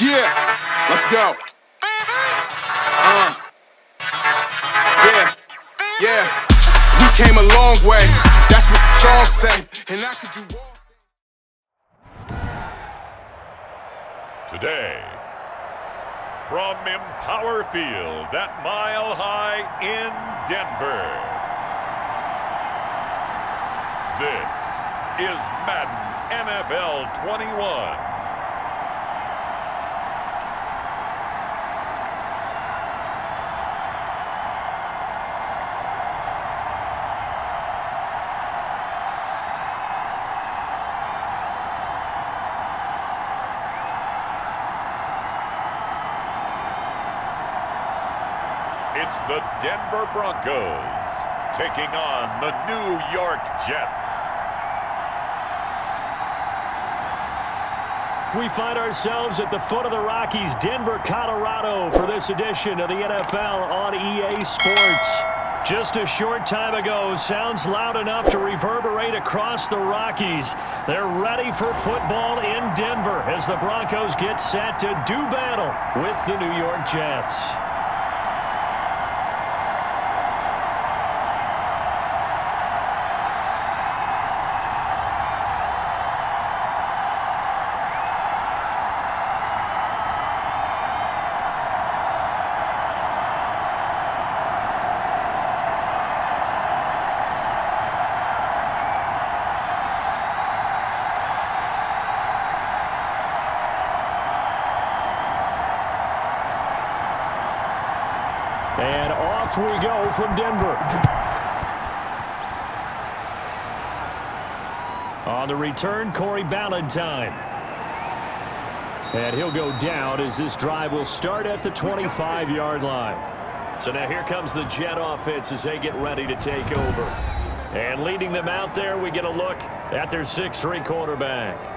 Yeah, let's go. Yeah. We came a long way. That's what the song say. And I could do all. Today, from Empower Field at Mile High in Denver, this is Madden NFL 21. It's the Denver Broncos taking on the New York Jets. We find ourselves at the foot of the Rockies, Denver, Colorado, for this edition of the NFL on EA Sports. Just a short time ago, sounds loud enough to reverberate across the Rockies. They're ready for football in Denver as the Broncos get set to do battle with the New York Jets. And off we go from Denver. On the return, Corey Ballantyne. And he'll go down as this drive will start at the 25-yard line. So now here comes the Jet offense as they get ready to take over. And leading them out there, we get a look at their 6'3" quarterback.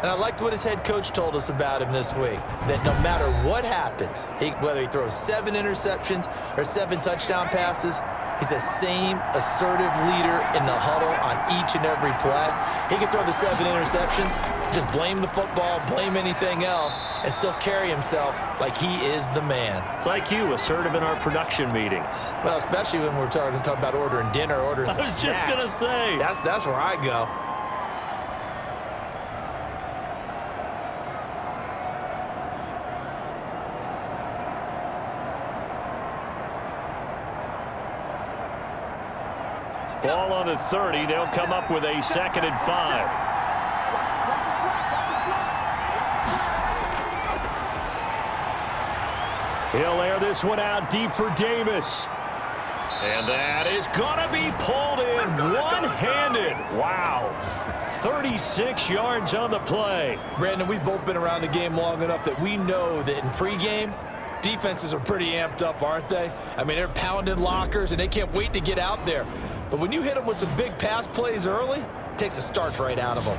And I liked what his head coach told us about him this week, that no matter what happens, whether he throws 7 interceptions or 7 touchdown passes, he's the same assertive leader in the huddle on each and every play. He can throw the 7 interceptions, just blame the football, blame anything else, and still carry himself like he is the man. It's like you, assertive in our production meetings. Well, especially when we're talking about ordering dinner, ordering some snacks. I was just going to say. That's where I go. Ball on the 30. They'll come up with a 2nd and 5. He'll air this one out deep for Davis. And that is going to be pulled in one-handed. Wow. 36 yards on the play. Brandon, we've both been around the game long enough that we know that in pregame, defenses are pretty amped up, aren't they? I mean, they're pounding lockers, and they can't wait to get out there. But when you hit them with some big pass plays early, it takes the starch right out of them.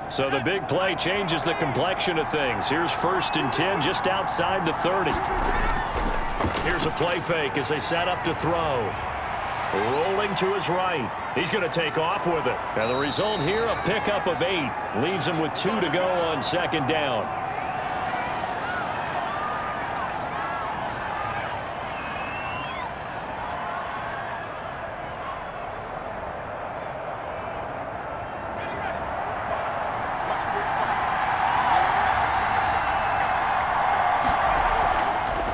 So the big play changes the complexion of things. Here's 1st and 10 just outside the 30. Here's a play fake as they set up to throw. Rolling to his right. He's going to take off with it. And the result here, a pickup of 8. Leaves him with 2 to go on 2nd down.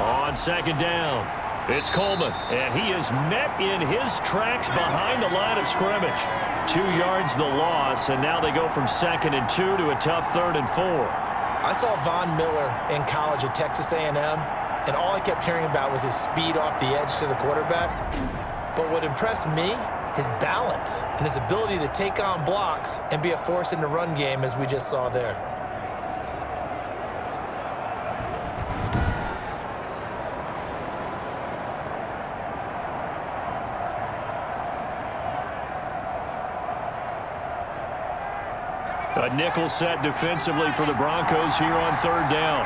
On 2nd down. It's Coleman, and he is met in his tracks behind the line of scrimmage. 2 yards the loss, and now they go from 2nd and 2 to a tough 3rd and 4. I saw Von Miller in college at Texas A&M, and all I kept hearing about was his speed off the edge to the quarterback. But what impressed me, his balance and his ability to take on blocks and be a force in the run game, as we just saw there. A nickel set defensively for the Broncos here on third down.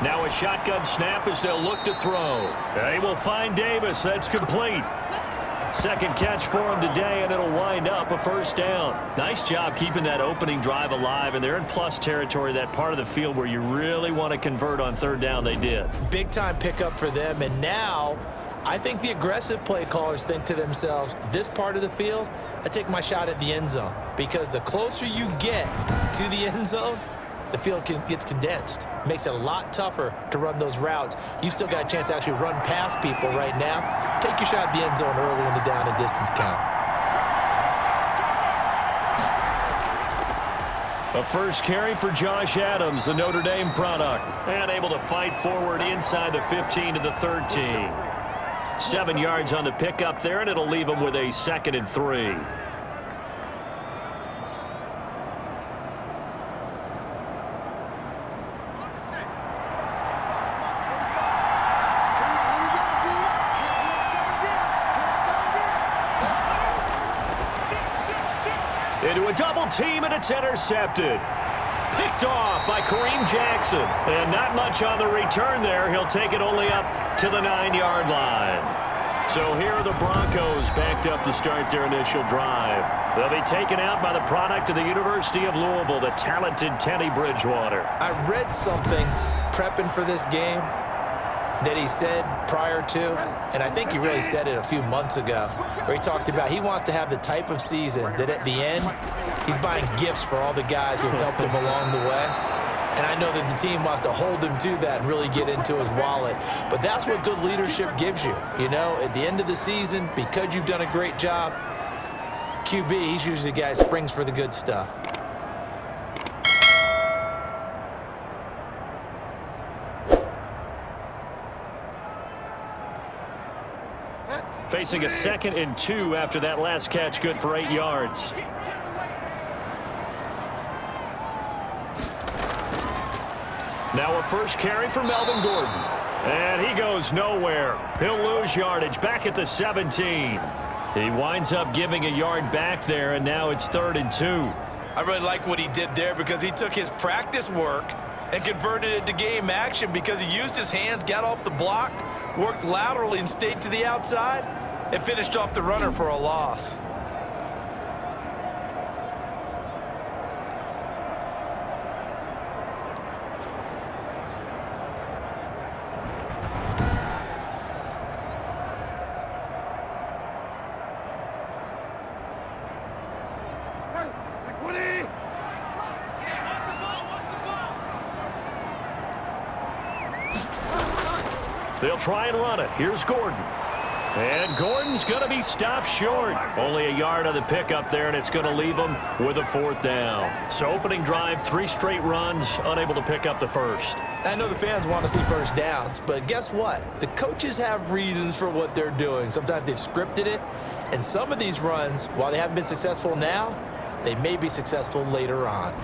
Now a shotgun snap as they'll look to throw. They will find Davis. That's complete. Second catch for him today, and it'll wind up a first down. Nice job keeping that opening drive alive, and they're in plus territory, that part of the field where you really want to convert on third down. They did. Big-time pickup for them, and now I think the aggressive play callers think to themselves, this part of the field, I take my shot at the end zone, because the closer you get to the end zone, the field gets condensed. Makes it a lot tougher to run those routes. You still got a chance to actually run past people right now. Take your shot at the end zone early in the down and distance count. A first carry for Josh Adams, the Notre Dame product. And able to fight forward inside the 15 to the 13. 7 yards on the pickup there, and it'll leave him with a 2nd and 3. Into a double team, and it's intercepted. Picked off by Kareem Jackson. And not much on the return there. He'll take it only up to the 9-yard line. So here are the Broncos backed up to start their initial drive. They'll be taken out by the product of the University of Louisville, the talented Teddy Bridgewater. I read something prepping for this game that he said prior to, and I think he really said it a few months ago, where he talked about he wants to have the type of season that at the end, he's buying gifts for all the guys who have helped him along the way. And I know that the team wants to hold him to that and really get into his wallet. But that's what good leadership gives you. You know, at the end of the season, because you've done a great job, QB, he's usually the guy who springs for the good stuff. Facing a 2nd and 2 after that last catch, good for 8 yards. Now a first carry for Melvin Gordon. And he goes nowhere. He'll lose yardage back at the 17. He winds up giving a yard back there, and now it's 3rd and 2. I really like what he did there because he took his practice work and converted it to game action because he used his hands, got off the block, worked laterally and stayed to the outside, and finished off the runner for a loss. They'll try and run it. Here's Gordon. And Gordon's going to be stopped short. Only a yard on the pickup there, and it's going to leave him with a 4th down. So opening drive, 3 straight runs, unable to pick up the first. I know the fans want to see first downs, but guess what? The coaches have reasons for what they're doing. Sometimes they've scripted it, and some of these runs, while they haven't been successful now, they may be successful later on.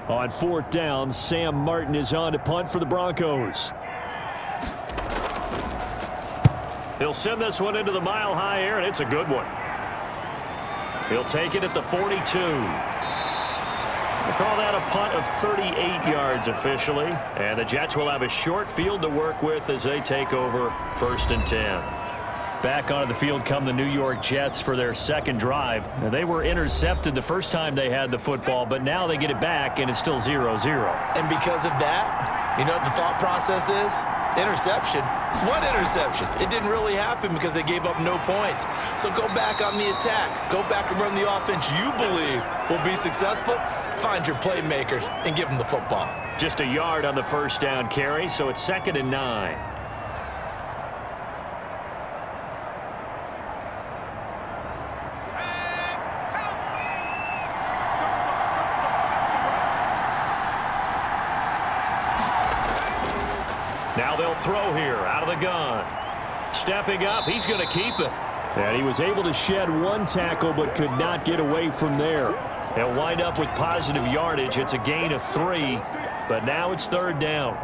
On 4th down, Sam Martin is on to punt for the Broncos. He'll send this one into the mile-high air, and it's a good one. He'll take it at the 42. We'll call that a punt of 38 yards officially. And the Jets will have a short field to work with as they take over 1st and 10. Back onto the field come the New York Jets for their 2nd drive. Now, they were intercepted the first time they had the football, but now they get it back, and it's still 0-0. And because of that, you know what the thought process is? Interception. What interception? It didn't really happen because they gave up no points. So go back on the attack. Go back and run the offense you believe will be successful. Find your playmakers and give them the football. Just a yard on the first down carry, so it's 2nd and 9. Now they'll throw here out of the gun. Stepping up, he's going to keep it. And he was able to shed 1 tackle but could not get away from there. He'll wind up with positive yardage. It's a gain of 3, but now it's 3rd down.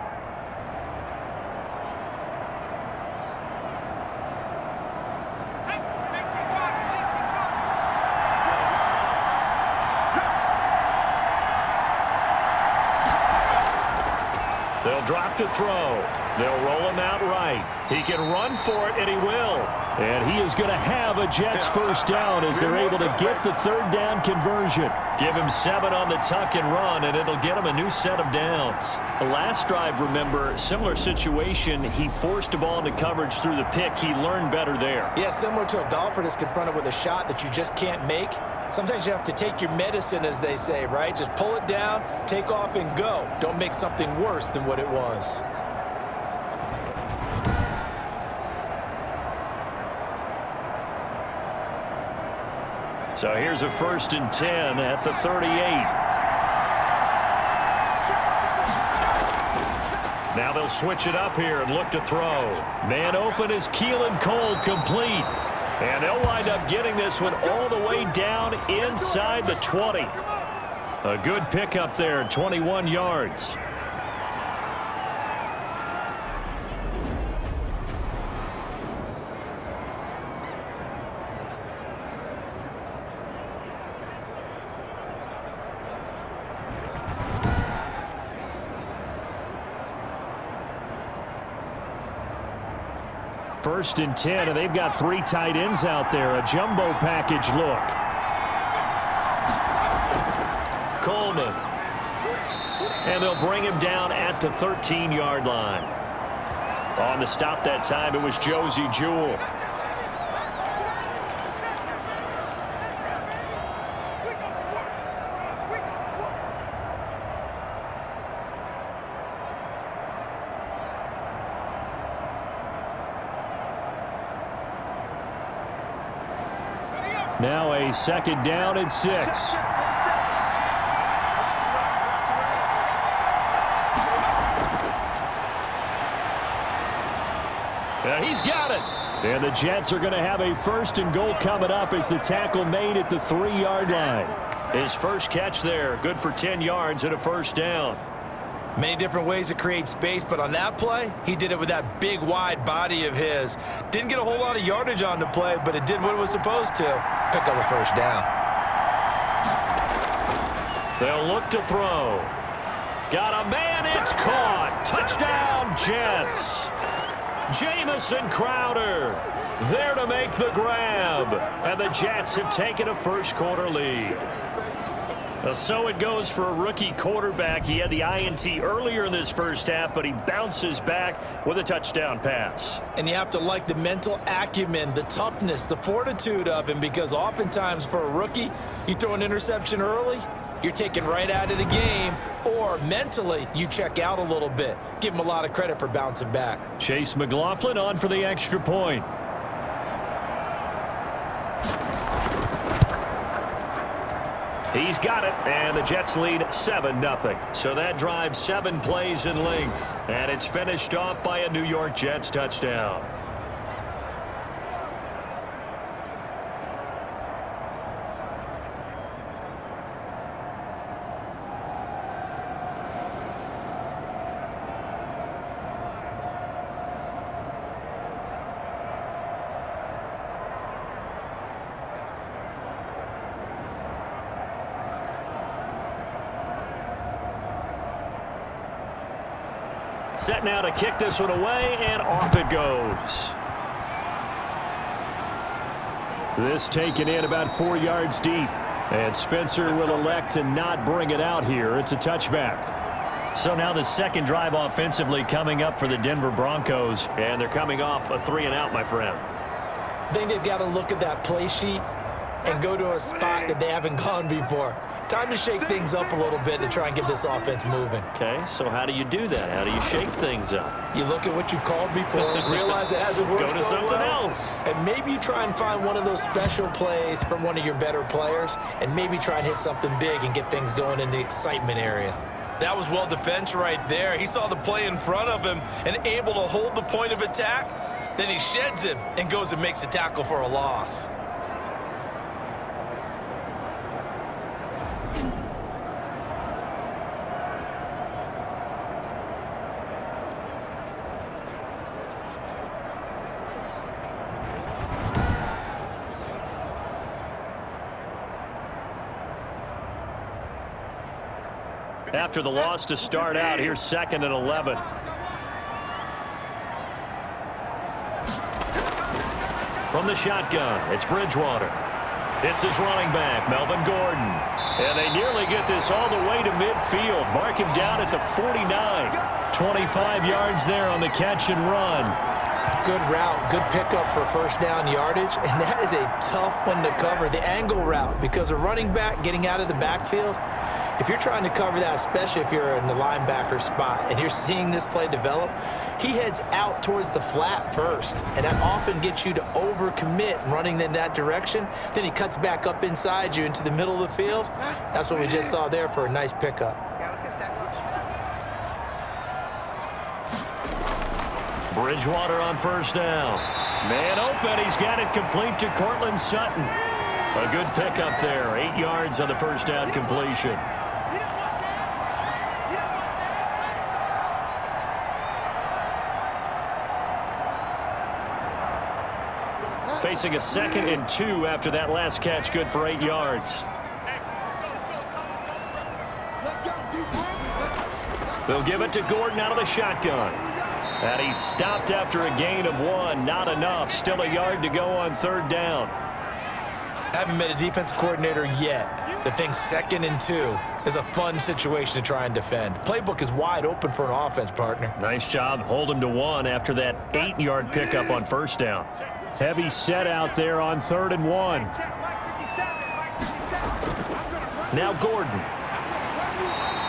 He'll drop to throw. They'll roll him out right. He can run for it, and he will. And he is going to have a Jets first down as they're able to get the third down conversion. Give him 7 on the tuck and run, and it'll get him a new set of downs. The last drive, remember, similar situation. He forced a ball into coverage through the pick. He learned better there. Yeah, similar to a golfer that's confronted with a shot that you just can't make. Sometimes you have to take your medicine, as they say, right? Just pull it down, take off, and go. Don't make something worse than what it was. So here's a 1st and 10 at the 38. Now they'll switch it up here and look to throw. Man open is Keelan Cole, complete. And they'll wind up getting this one all the way down inside the 20. A good pickup there, 21 yards. First and 10, and they've got 3 tight ends out there. A jumbo package look. Coleman. And they'll bring him down at the 13-yard line. On the stop that time, it was Josie Jewell. Now a 2nd down and 6. And he's got it. And the Jets are going to have a 1st and goal coming up as the tackle made at the 3-yard line. His first catch there, good for 10 yards and a 1st down. Many different ways to create space, but on that play, he did it with that big, wide body of his. Didn't get a whole lot of yardage on the play, but it did what it was supposed to. Pick up a 1st down. They'll look to throw. Got a man, it's caught. Touchdown, Jets. Jamison Crowder there to make the grab. And the Jets have taken a first-quarter lead. So it goes for a rookie quarterback. He had the INT earlier in this first half, but he bounces back with a touchdown pass. And you have to like the mental acumen, the toughness, the fortitude of him, because oftentimes for a rookie, you throw an interception early, you're taken right out of the game, or mentally, you check out a little bit. Give him a lot of credit for bouncing back. Chase McLaughlin on for the extra point. He's got it, and the Jets lead 7-0. So that drive 7 plays in length, and it's finished off by a New York Jets touchdown. Set now to kick this one away, and off it goes. This taken in about 4 yards deep. And Spencer will elect to not bring it out here. It's a touchback. So now the second drive offensively coming up for the Denver Broncos. And they're coming off a 3-and-out, my friend. I think they've got to look at that play sheet and go to a spot that they haven't gone before. Time to shake things up a little bit to try and get this offense moving. Okay, so how do you do that? How do you shake things up? You look at what you've called before, realize it hasn't worked Go to so something well, else. and maybe you try and find one of those special plays from one of your better players, and maybe try and hit something big and get things going in the excitement area. That was well defense right there. He saw the play in front of him and able to hold the point of attack. Then he sheds him and goes and makes a tackle for a loss. After the loss to start out, here's 2nd and 11. From the shotgun, it's Bridgewater. It's his running back, Melvin Gordon. And they nearly get this all the way to midfield. Mark him down at the 49. 25 yards there on the catch and run. Good route, good pickup for first down yardage, and that is a tough one to cover, the angle route, because a running back getting out of the backfield, if you're trying to cover that, especially if you're in the linebacker spot and you're seeing this play develop, he heads out towards the flat first, and that often gets you to overcommit running in that direction. Then he cuts back up inside you into the middle of the field. That's what we just saw there for a nice pickup. Yeah, let's get sack lunch. Bridgewater on first down. Man open, he's got it complete to Cortland Sutton. A good pickup there, 8 yards on the first down completion. Facing a 2nd and 2 after that last catch, good for 8 yards. They'll give it to Gordon out of the shotgun. And he's stopped after a gain of 1. Not enough. Still a yard to go on 3rd down. Haven't met a defensive coordinator yet that thinks 2nd and 2 is a fun situation to try and defend. Playbook is wide open for an offense, partner. Nice job. Hold him to 1 after that 8-yard pickup on first down. Heavy set out there on 3rd and 1. Now Gordon.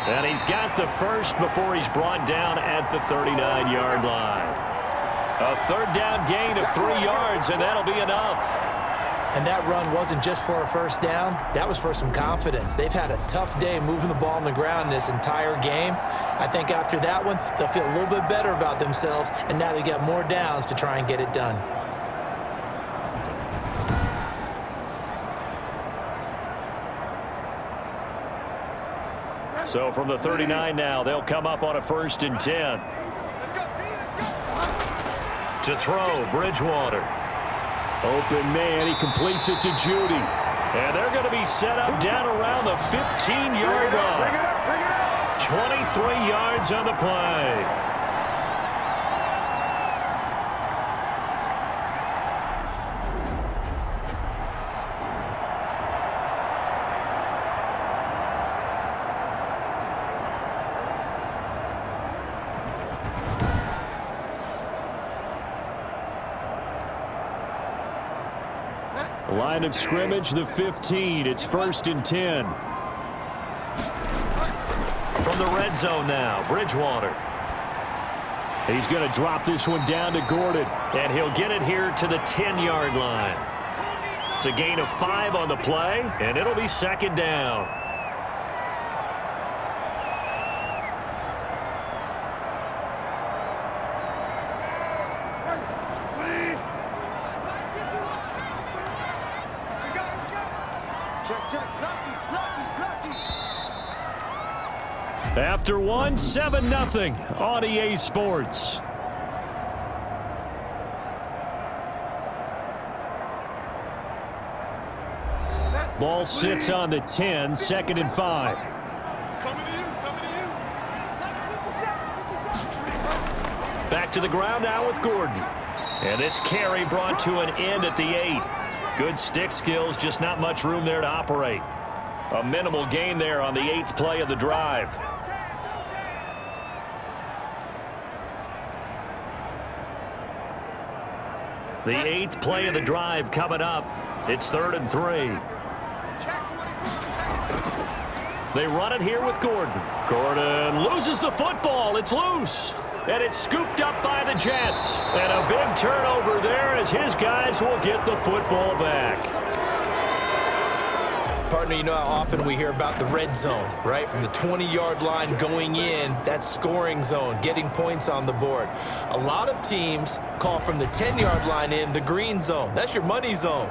And he's got the first before he's brought down at the 39-yard line. A 3rd down gain of 3 yards, and that'll be enough. And that run wasn't just for a first down. That was for some confidence. They've had a tough day moving the ball on the ground this entire game. I think after that one, they'll feel a little bit better about themselves, and now they got more downs to try and get it done. So from the 39 now, they'll come up on a 1st and 10. To throw, Bridgewater. Open man, he completes it to Judy. And they're going to be set up down around the 15-yard line. 23 yards on the play. Line of scrimmage, the 15. It's 1st and 10. From the red zone now, Bridgewater. He's going to drop this one down to Gordon, and he'll get it here to the 10-yard line. It's a gain of 5 on the play, and it'll be 2nd down. After 1, 7-0 on EA Sports. Ball sits on the 10, 2nd and 5. Back to the ground now with Gordon. And this carry brought to an end at the 8. Good stick skills, just not much room there to operate. A minimal gain there on the 8th play of the drive. The 8th play of the drive coming up. It's 3rd and 3. They run it here with Gordon. Gordon loses the football. It's loose. And it's scooped up by the Jets. And a big turnover there as his guys will get the football back. Partner, you know how often we hear about the red zone, right? From the 20-yard line going in, that scoring zone, getting points on the board. A lot of teams call from the 10-yard line in the green zone. That's your money zone.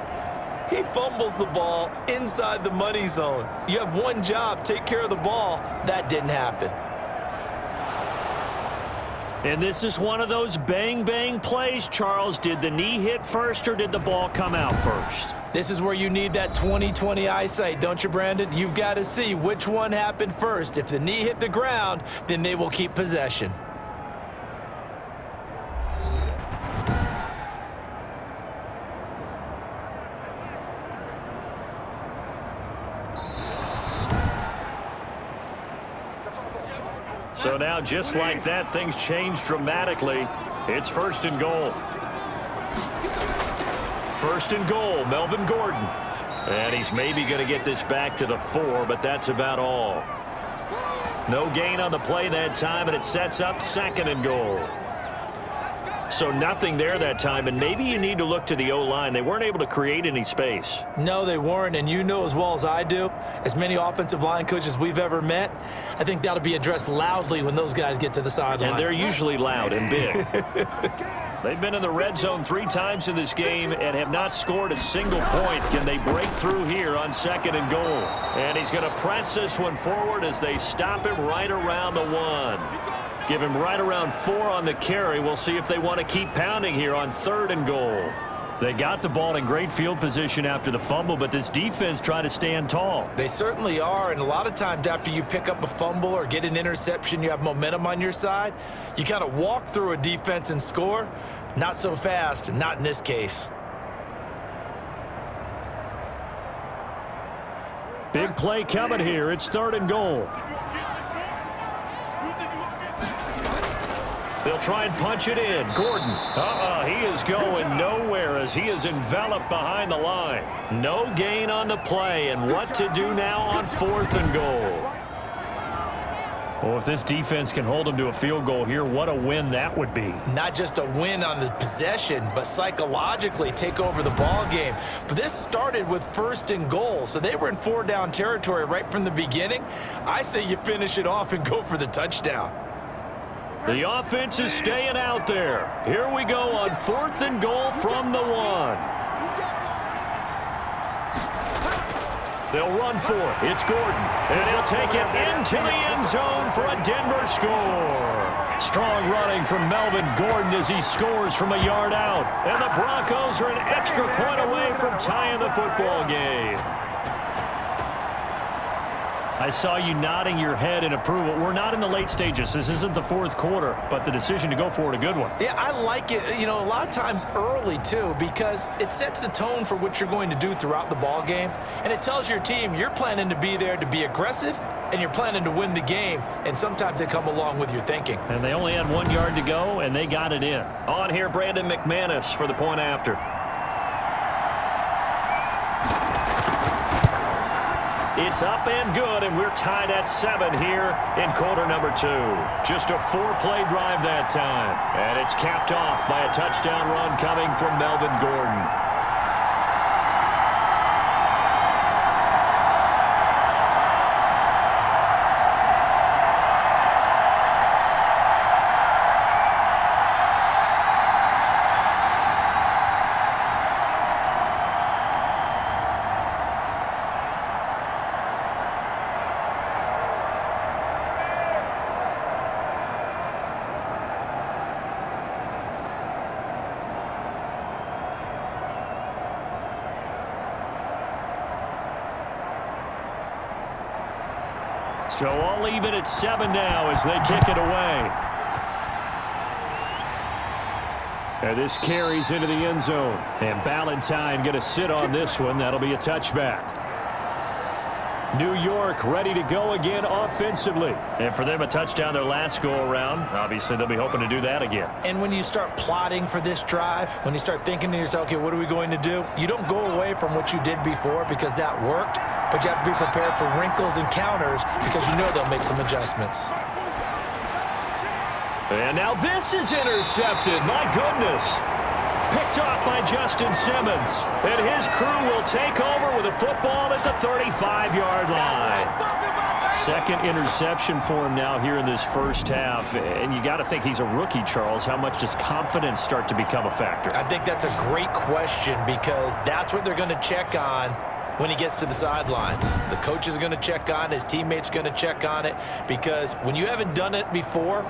He fumbles the ball inside the money zone. You have one job, take care of the ball. That didn't happen. And this is one of those bang-bang plays, Charles. Did the knee hit first or did the ball come out first? This is where you need that 20/20 eyesight, don't you, Brandon? You've got to see which one happened first. If the knee hit the ground, then they will keep possession. So now, just like that, things change dramatically. It's 1st and goal. 1st and goal, Melvin Gordon. And he's maybe going to get this back to the 4, but that's about all. No gain on the play that time, and it sets up 2nd and goal. So nothing there that time, and maybe you need to look to the O-line. They weren't able to create any space. No, they weren't, and you know as well as I do, as many offensive line coaches we've ever met, I think that'll be addressed loudly when those guys get to the sideline. And they're usually loud and big. They've been in the red zone 3 times in this game and have not scored a single point. Can they break through here on 2nd and goal? And he's going to press this one forward as they stop him right around the 1. Give him right around 4 on the carry. We'll see if they want to keep pounding here on 3rd and goal. They got the ball in great field position after the fumble, but this defense tried to stand tall. They certainly are, and a lot of times after you pick up a fumble or get an interception, you have momentum on your side. You kind of walk through a defense and score. Not so fast, not in this case. Big play coming here. It's 3rd and goal. They'll try and punch it in. Gordon. He is going nowhere as he is enveloped behind the line. No gain on the play, and what to do now on 4th and goal. Well, if this defense can hold them to a field goal here, what a win that would be. Not just a win on the possession, but psychologically take over the ball game. But this started with 1st and goal, so they were in 4-down territory right from the beginning. I say you finish it off and go for the touchdown. The offense is staying out there. Here we go on 4th and goal from the 1. They'll run for it. It's Gordon. And he'll take it into the end zone for a Denver score. Strong running from Melvin Gordon as he scores from a yard out. And the Broncos are an extra point away from tying the football game. I saw you nodding your head in approval. We're not in the late stages. This isn't the 4th quarter, but the decision to go for it, a good one. Yeah, I like it, a lot of times early, too, because it sets the tone for what you're going to do throughout the ball game, and it tells your team you're planning to be there to be aggressive, and you're planning to win the game, and sometimes they come along with your thinking. And they only had 1 yard to go, and they got it in. On here, Brandon McManus for the point after. It's up and good, and we're tied at 7 here in quarter number 2. Just a 4-play drive that time. And it's capped off by a touchdown run coming from Melvin Gordon. So I'll leave it at 7 now as they kick it away. And this carries into the end zone. And Ballantyne going to sit on this one. That'll be a touchback. New York ready to go again offensively. And for them, a touchdown their last go-around. Obviously, they'll be hoping to do that again. And when you start plotting for this drive, when you start thinking to yourself, okay, what are we going to do? You don't go away from what you did before because that worked, but you have to be prepared for wrinkles and counters because you know they'll make some adjustments. And now this is intercepted. My goodness. Picked off by Justin Simmons. And his crew will take over with a football at the 35-yard line. Second interception for him now here in this first half. And you got to think he's a rookie, Charles. How much does confidence start to become a factor? I think that's a great question because that's what they're going to check on when he gets to the sidelines. The coach is going to check on it. His teammates are going to check on it because when you haven't done it before,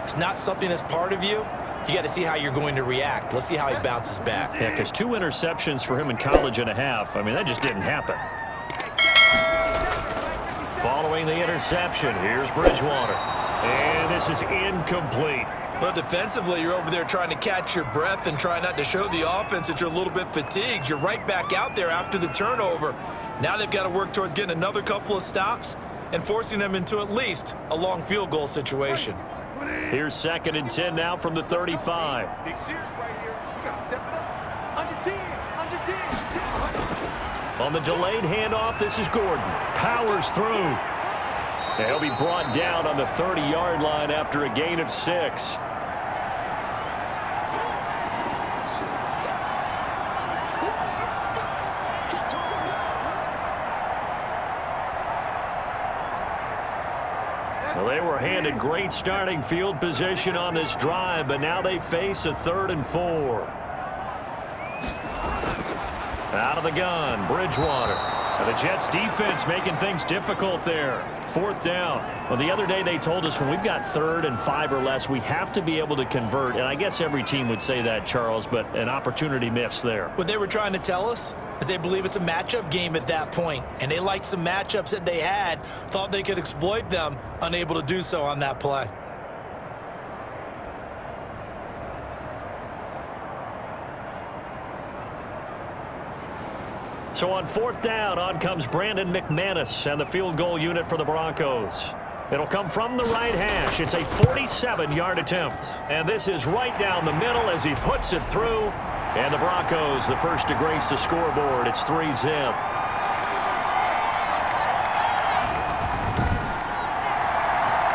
it's not something that's part of you. you got to see how you're going to react. Let's see how he bounces back. Yeah, because 2 interceptions for him in college and a half. I mean, that just didn't happen. Following the interception, here's Bridgewater. And this is incomplete. Well, defensively, you're over there trying to catch your breath and try not to show the offense that you're a little bit fatigued. You're right back out there after the turnover. Now they've got to work towards getting another couple of stops and forcing them into at least a long field goal situation. Here's 2nd and 10 now from the 35. Big series right here. You got to step it up. Under 10. On the delayed handoff, this is Gordon. Powers through. He'll be brought down on the 30-yard line after a gain of 6. Well, they were handed great starting field position on this drive, but now they face a 3rd and 4. Out of the gun, Bridgewater. And the Jets defense making things difficult there. 4th down. Well, the other day they told us when we've got 3rd and 5 or less, we have to be able to convert. And I guess every team would say that, Charles, but an opportunity missed there. What they were trying to tell us is they believe it's a matchup game at that point, and they liked some matchups that they had, thought they could exploit them, unable to do so on that play. So on 4th down, on comes Brandon McManus and the field goal unit for the Broncos. It'll come from the right hash. It's a 47-yard attempt. And this is right down the middle as he puts it through. And the Broncos, the first to grace the scoreboard. It's 3-zip.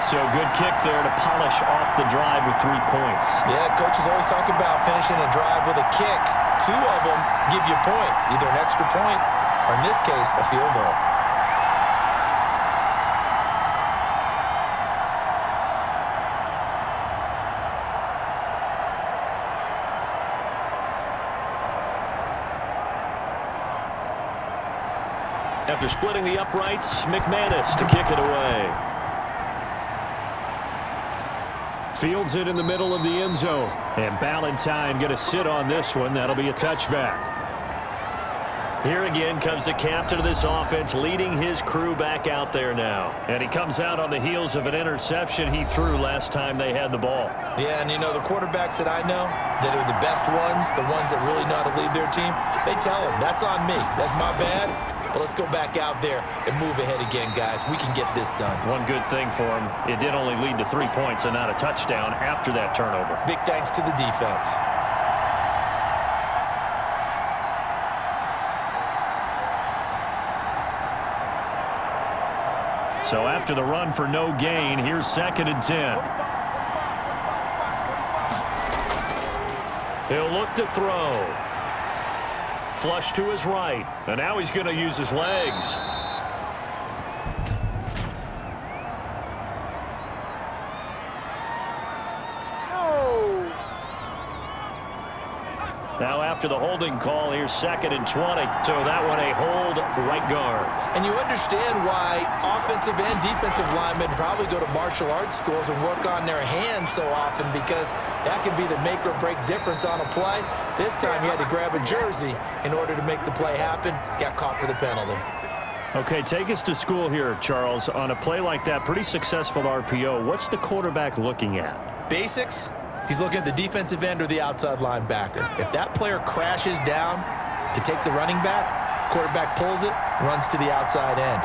So good kick there to polish off the drive with 3 points. Yeah, coaches always talk about finishing a drive with a kick. 2 of them give you points, either an extra point or, in this case, a field goal. After splitting the uprights, McManus to kick it away. Fields it in the middle of the end zone. And Ballantyne going to sit on this one. That'll be a touchback. Here again comes the captain of this offense, leading his crew back out there now. And he comes out on the heels of an interception he threw last time they had the ball. Yeah, and you know, the quarterbacks that I know that are the best ones, the ones that really know how to lead their team, they tell them, that's on me. That's my bad. But let's go back out there and move ahead again, guys. We can get this done. One good thing for him, it did only lead to 3 points and not a touchdown after that turnover. Big thanks to the defense. So after the run for no gain, here's 2nd and 10. He'll look to throw. Flush to his right, and now he's going to use his legs. Now after the holding call, here's 2nd and 20. So that one a hold right guard. And you understand why offensive and defensive linemen probably go to martial arts schools and work on their hands so often, because that can be the make or break difference on a play. This time he had to grab a jersey in order to make the play happen. Got caught for the penalty. Okay, take us to school here, Charles. On a play like that, pretty successful RPO, what's the quarterback looking at? Basics. He's looking at the defensive end or the outside linebacker. If that player crashes down to take the running back, quarterback pulls it, runs to the outside end.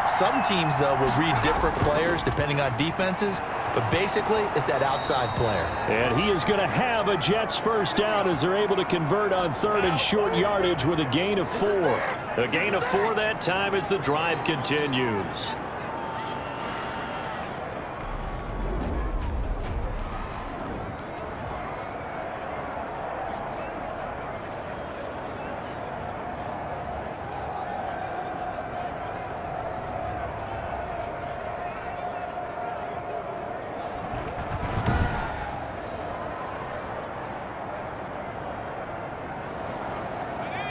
Some teams, though, will read different players depending on defenses, but basically it's that outside player. And he is going to have a Jets first down as they're able to convert on 3rd and short yardage with a gain of 4. A gain of 4 that time as the drive continues.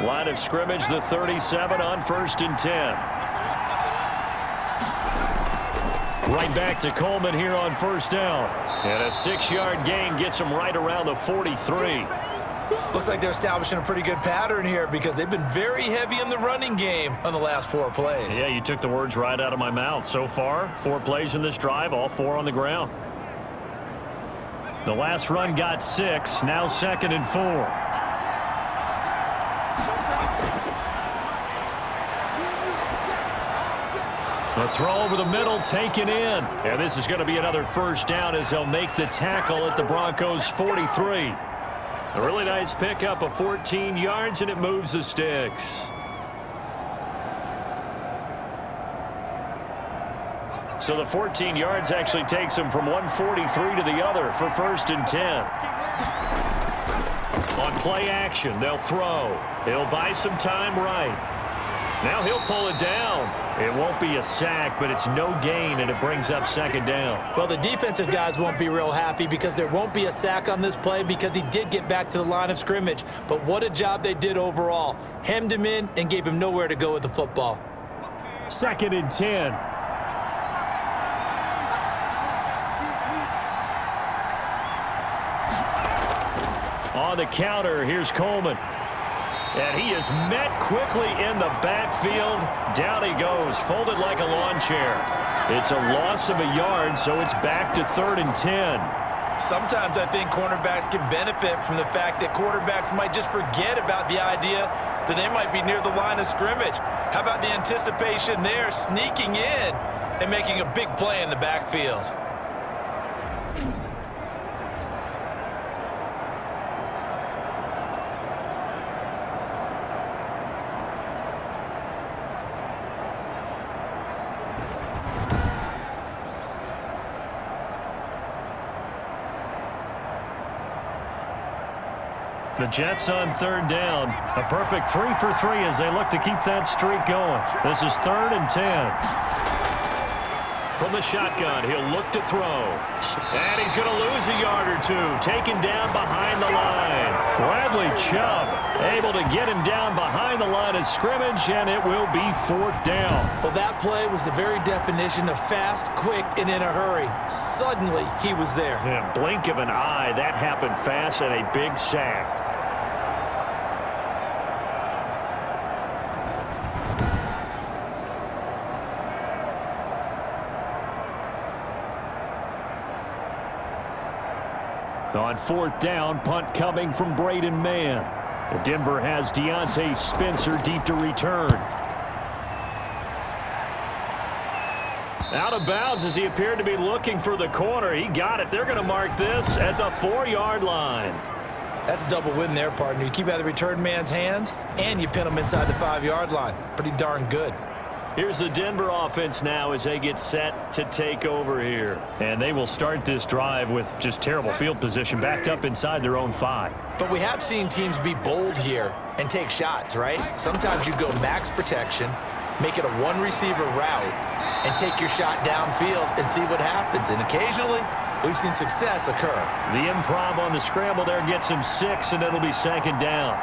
Line of scrimmage, the 37 on 1st and 10. Right back to Coleman here on 1st down. And a 6-yard gain gets him right around the 43. Looks like they're establishing a pretty good pattern here because they've been very heavy in the running game on the last 4 plays. Yeah, you took the words right out of my mouth. So far, 4 plays in this drive, all 4 on the ground. The last run got 6, now 2nd and 4. The throw over the middle taken in. And this is going to be another first down as they'll make the tackle at the Broncos 43. A really nice pickup of 14 yards, and it moves the sticks. So the 14 yards actually takes him from 143 to the other for 1st and 10. On play action, they'll throw. He'll buy some time right. Now he'll pull it down. It won't be a sack, but it's no gain, and it brings up 2nd down. Well, the defensive guys won't be real happy because there won't be a sack on this play because he did get back to the line of scrimmage. But what a job they did overall. Hemmed him in and gave him nowhere to go with the football. 2nd and 10. On the counter, here's Coleman. And he is met quickly in the backfield. Down he goes, folded like a lawn chair. It's a loss of a yard, so it's back to 3rd and 10. Sometimes I think cornerbacks can benefit from the fact that quarterbacks might just forget about the idea that they might be near the line of scrimmage. How about the anticipation there, sneaking in and making a big play in the backfield? The Jets on 3rd down. A perfect 3 for 3 as they look to keep that streak going. This is 3rd and 10. From the shotgun, he'll look to throw. And he's going to lose a yard or 2. Taken down behind the line. Bradley Chubb able to get him down behind the line of scrimmage, and it will be 4th down. Well, that play was the very definition of fast, quick, and in a hurry. Suddenly, he was there. Yeah, blink of an eye, that happened fast, and a big sack. On 4th down, punt coming from Braden Mann. Denver has Deontay Spencer deep to return. Out of bounds as he appeared to be looking for the corner. He got it. They're going to mark this at the 4-yard line. That's a double win there, partner. You keep out of the return man's hands, and you pin him inside the 5-yard line. Pretty darn good. Here's the Denver offense now as they get set to take over here. And they will start this drive with just terrible field position, backed up inside their own 5. But we have seen teams be bold here and take shots, right? Sometimes you go max protection, make it a one-receiver route, and take your shot downfield and see what happens. And occasionally, we've seen success occur. The improv on the scramble there gets him 6, and it'll be 2nd down.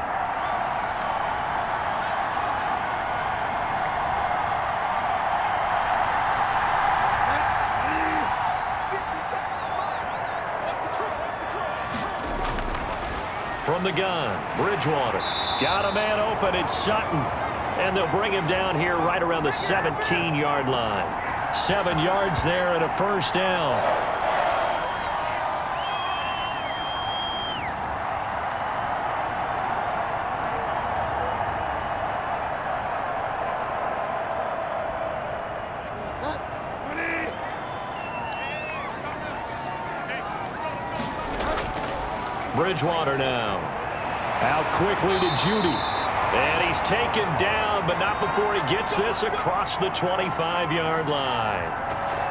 From the gun, Bridgewater. Got a man open, it's Sutton. And they'll bring him down here right around the 17-yard line. 7 yards there and a 1st down. Bridgewater now. Out quickly to Judy. And he's taken down, but not before he gets this across the 25-yard line.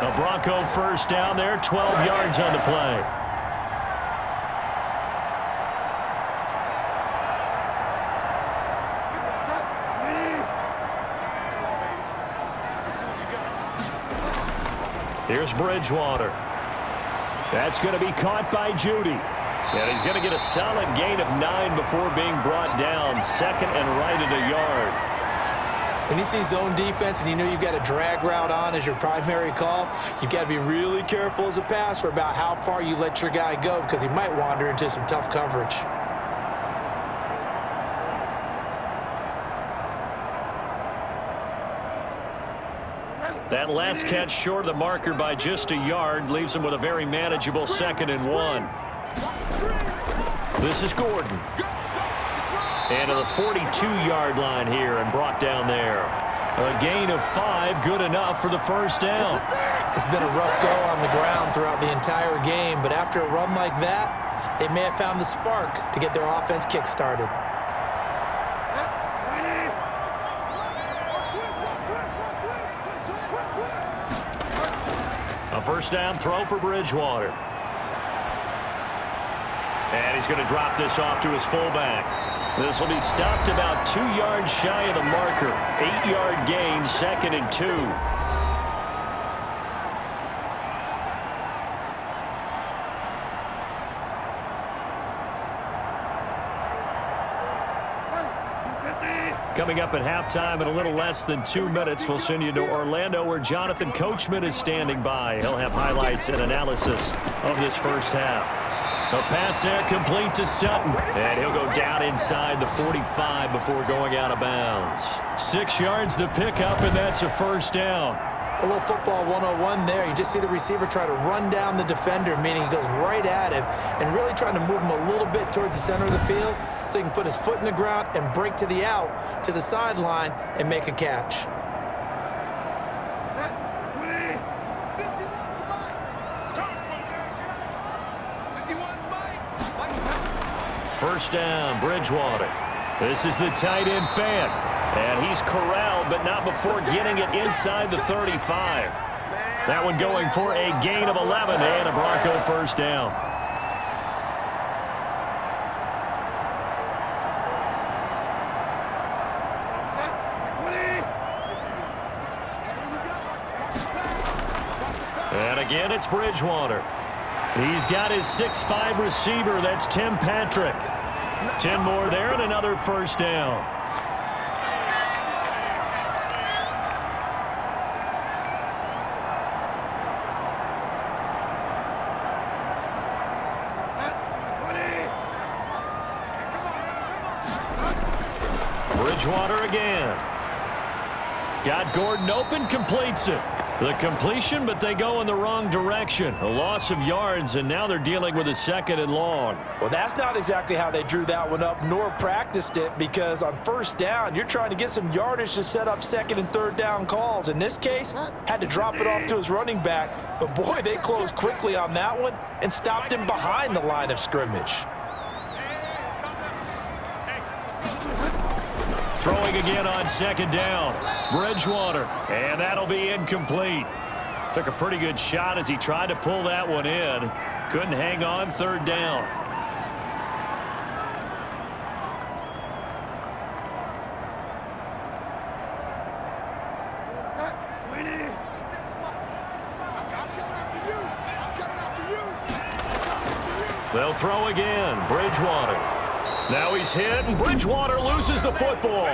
A Bronco 1st down there, 12 yards on the play. Here's Bridgewater. That's going to be caught by Judy. And he's going to get a solid gain of 9 before being brought down. 2nd and right at a yard. When you see zone defense and you know you've got a drag route on as your primary call, you've got to be really careful as a passer about how far you let your guy go because he might wander into some tough coverage. That last catch short of the marker by just a yard leaves him with a very manageable 2nd and 1. This is Gordon. And to the 42-yard line here and brought down there. A gain of 5, good enough for the first down. It's been a rough go on the ground throughout the entire game, but after a run like that, they may have found the spark to get their offense kick-started. A first down throw for Bridgewater. And he's going to drop this off to his fullback. This will be stopped about 2 yards shy of the marker. 8-yard gain, 2nd and 2. Coming up at halftime in a little less than 2 minutes, we'll send you to Orlando where Jonathan Coachman is standing by. He'll have highlights and analysis of this first half. A pass there complete to Sutton, and he'll go down inside the 45 before going out of bounds. 6 yards the pickup, and that's a first down. A little football 101 there. You just see the receiver try to run down the defender, meaning he goes right at him and really trying to move him a little bit towards the center of the field so he can put his foot in the ground and break to the out, to the sideline, and make a catch. First down, Bridgewater. This is the tight end fan. And he's corralled, but not before getting it inside the 35. That one going for a gain of 11 and a Bronco first down. And again, it's Bridgewater. He's got his 6'5" receiver. That's Tim Patrick. 10 more there and another first down. Bridgewater again. Got Gordon open, completes it. The completion, but they go in the wrong direction. A loss of yards, and now they're dealing with a 2nd and long. Well, that's not exactly how they drew that one up, nor practiced it, because on first down, you're trying to get some yardage to set up 2nd and 3rd down calls. In this case, had to drop it off to his running back, but boy, they closed quickly on that one and stopped him behind the line of scrimmage. Throwing again on 2nd down. Bridgewater, and that'll be incomplete. Took a pretty good shot as he tried to pull that one in. Couldn't hang on, 3rd down. They'll throw again. Bridgewater. Now he's hit, and Bridgewater loses the football.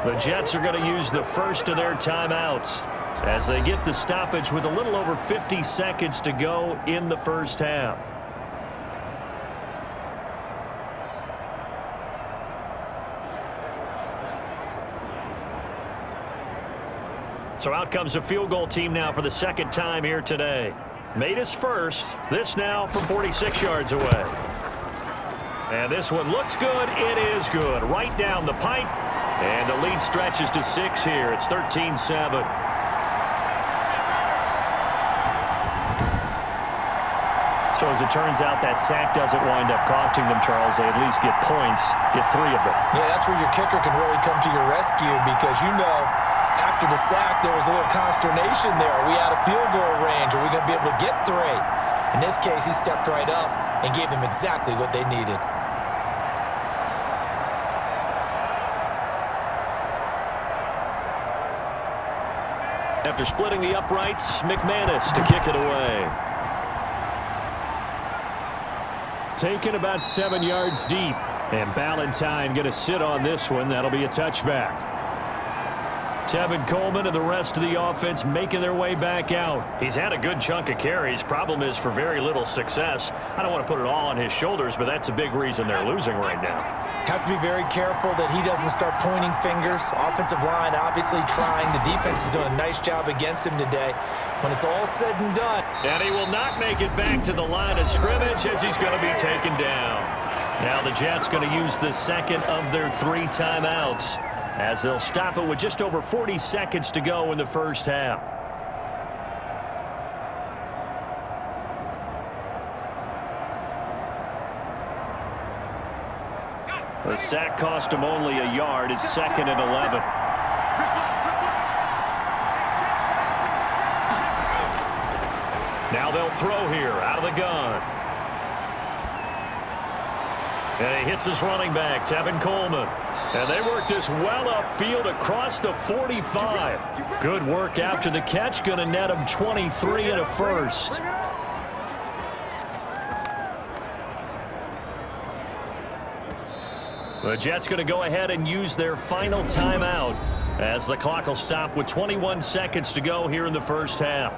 The Jets are going to use the first of their timeouts as they get the stoppage with a little over 50 seconds to go in the first half. So out comes a field goal team now for the 2nd time here today. Made his first. This now from 46 yards away. And this one looks good. It is good. Right down the pipe. And the lead stretches to 6 here. It's 13-7. So as it turns out, that sack doesn't wind up costing them, Charles. They at least get points, get 3 of them. Yeah, that's where your kicker can really come to your rescue because, you know, after the sack, there was a little consternation there. Are we out of field goal range? Are we going to be able to get 3? In this case, he stepped right up and gave them exactly what they needed. After splitting the uprights, McManus to kick it away. Taken about 7 yards deep. And Ballantyne going to sit on this one. That'll be a touchback. Tevin Coleman and the rest of the offense making their way back out. He's had a good chunk of carries. Problem is for very little success. I don't want to put it all on his shoulders, but that's a big reason they're losing right now. Have to be very careful that he doesn't start pointing fingers. Offensive line obviously trying. The defense is doing a nice job against him today. When it's all said and done. And he will not make it back to the line of scrimmage as he's going to be taken down. Now the Jets going to use the second of their 3 timeouts as they'll stop it with just over 40 seconds to go in the first half. The sack cost him only a yard. It's 2nd and 11. Now they'll throw here out of the gun. And he hits his running back, Tevin Coleman. And they work this well upfield across the 45. Good work after the catch. Going to net him 23 and a first. The Jets going to go ahead and use their final timeout as the clock will stop with 21 seconds to go here in the first half.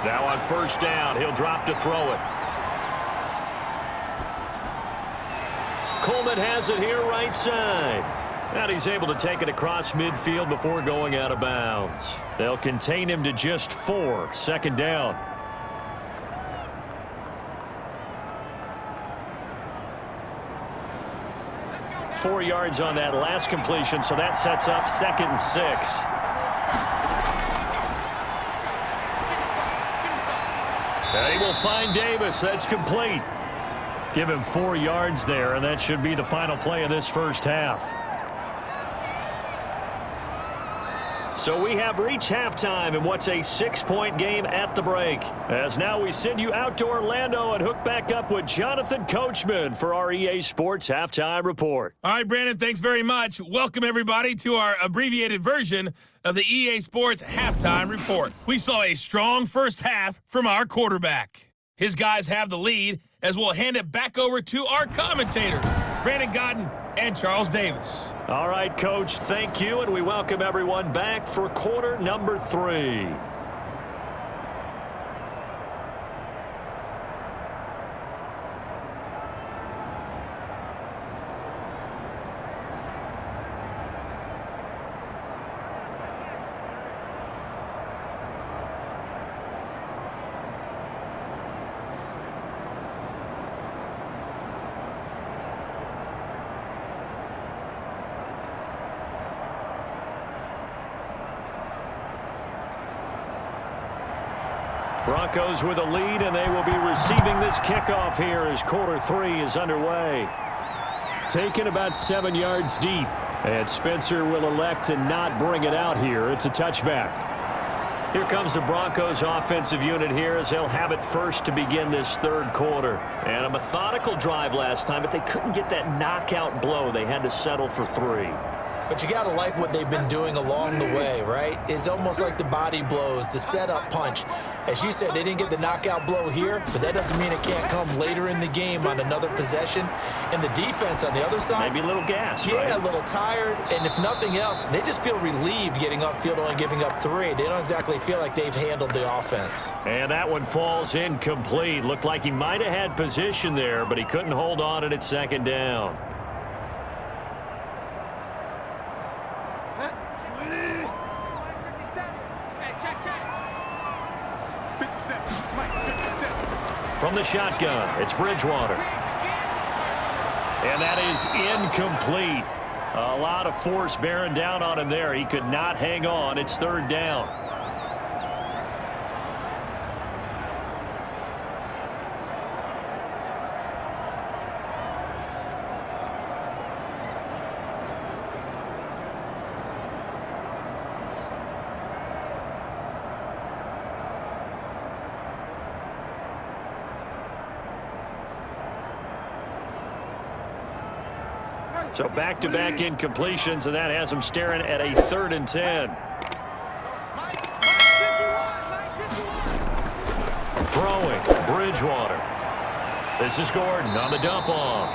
Now on first down, he'll drop to throw it. Coleman has it here right side. And he's able to take it across midfield before going out of bounds. They'll contain him to just 4. 2nd down. Let's go. 4 yards on that last completion, so that sets up 2nd and 6. He will find Davis. That's complete. Give him 4 yards there, and that should be the final play of this first half. So we have reached halftime in what's a 6-point game at the break. As now we send you out to Orlando and hook back up with Jonathan Coachman for our EA Sports Halftime Report. All right, Brandon, thanks very much. Welcome, everybody, to our abbreviated version of the EA Sports Halftime Report. We saw a strong first half from our quarterback. His guys have the lead as we'll hand it back over to our commentators, Brandon Godden and Charles Davis. All right, Coach, thank you, and we welcome everyone back for quarter number 3. Broncos with a lead, and they will be receiving this kickoff here as quarter 3 is underway. Taken about 7 yards deep, and Spencer will elect to not bring it out here. It's a touchback. Here comes the Broncos offensive unit here as they'll have it first to begin this 3rd quarter. And a methodical drive last time, but they couldn't get that knockout blow. They had to settle for 3. But you got to like what they've been doing along the way, right? It's almost like the body blows, the setup punch. As you said, they didn't get the knockout blow here, but that doesn't mean it can't come later in the game on another possession. And the defense on the other side. Maybe a little gas, yeah, right? a little tired. And if nothing else, they just feel relieved getting upfield, only giving up 3. They don't exactly feel like they've handled the offense. And that one falls incomplete. Looked like he might have had position there, but he couldn't hold on and it's 2nd down. From the shotgun, it's Bridgewater. And that is incomplete. A lot of force bearing down on him there. He could not hang on. It's 3rd down. So back-to-back incompletions, and that has them staring at a 3rd and 10. Throwing, Bridgewater. This is Gordon on the dump-off.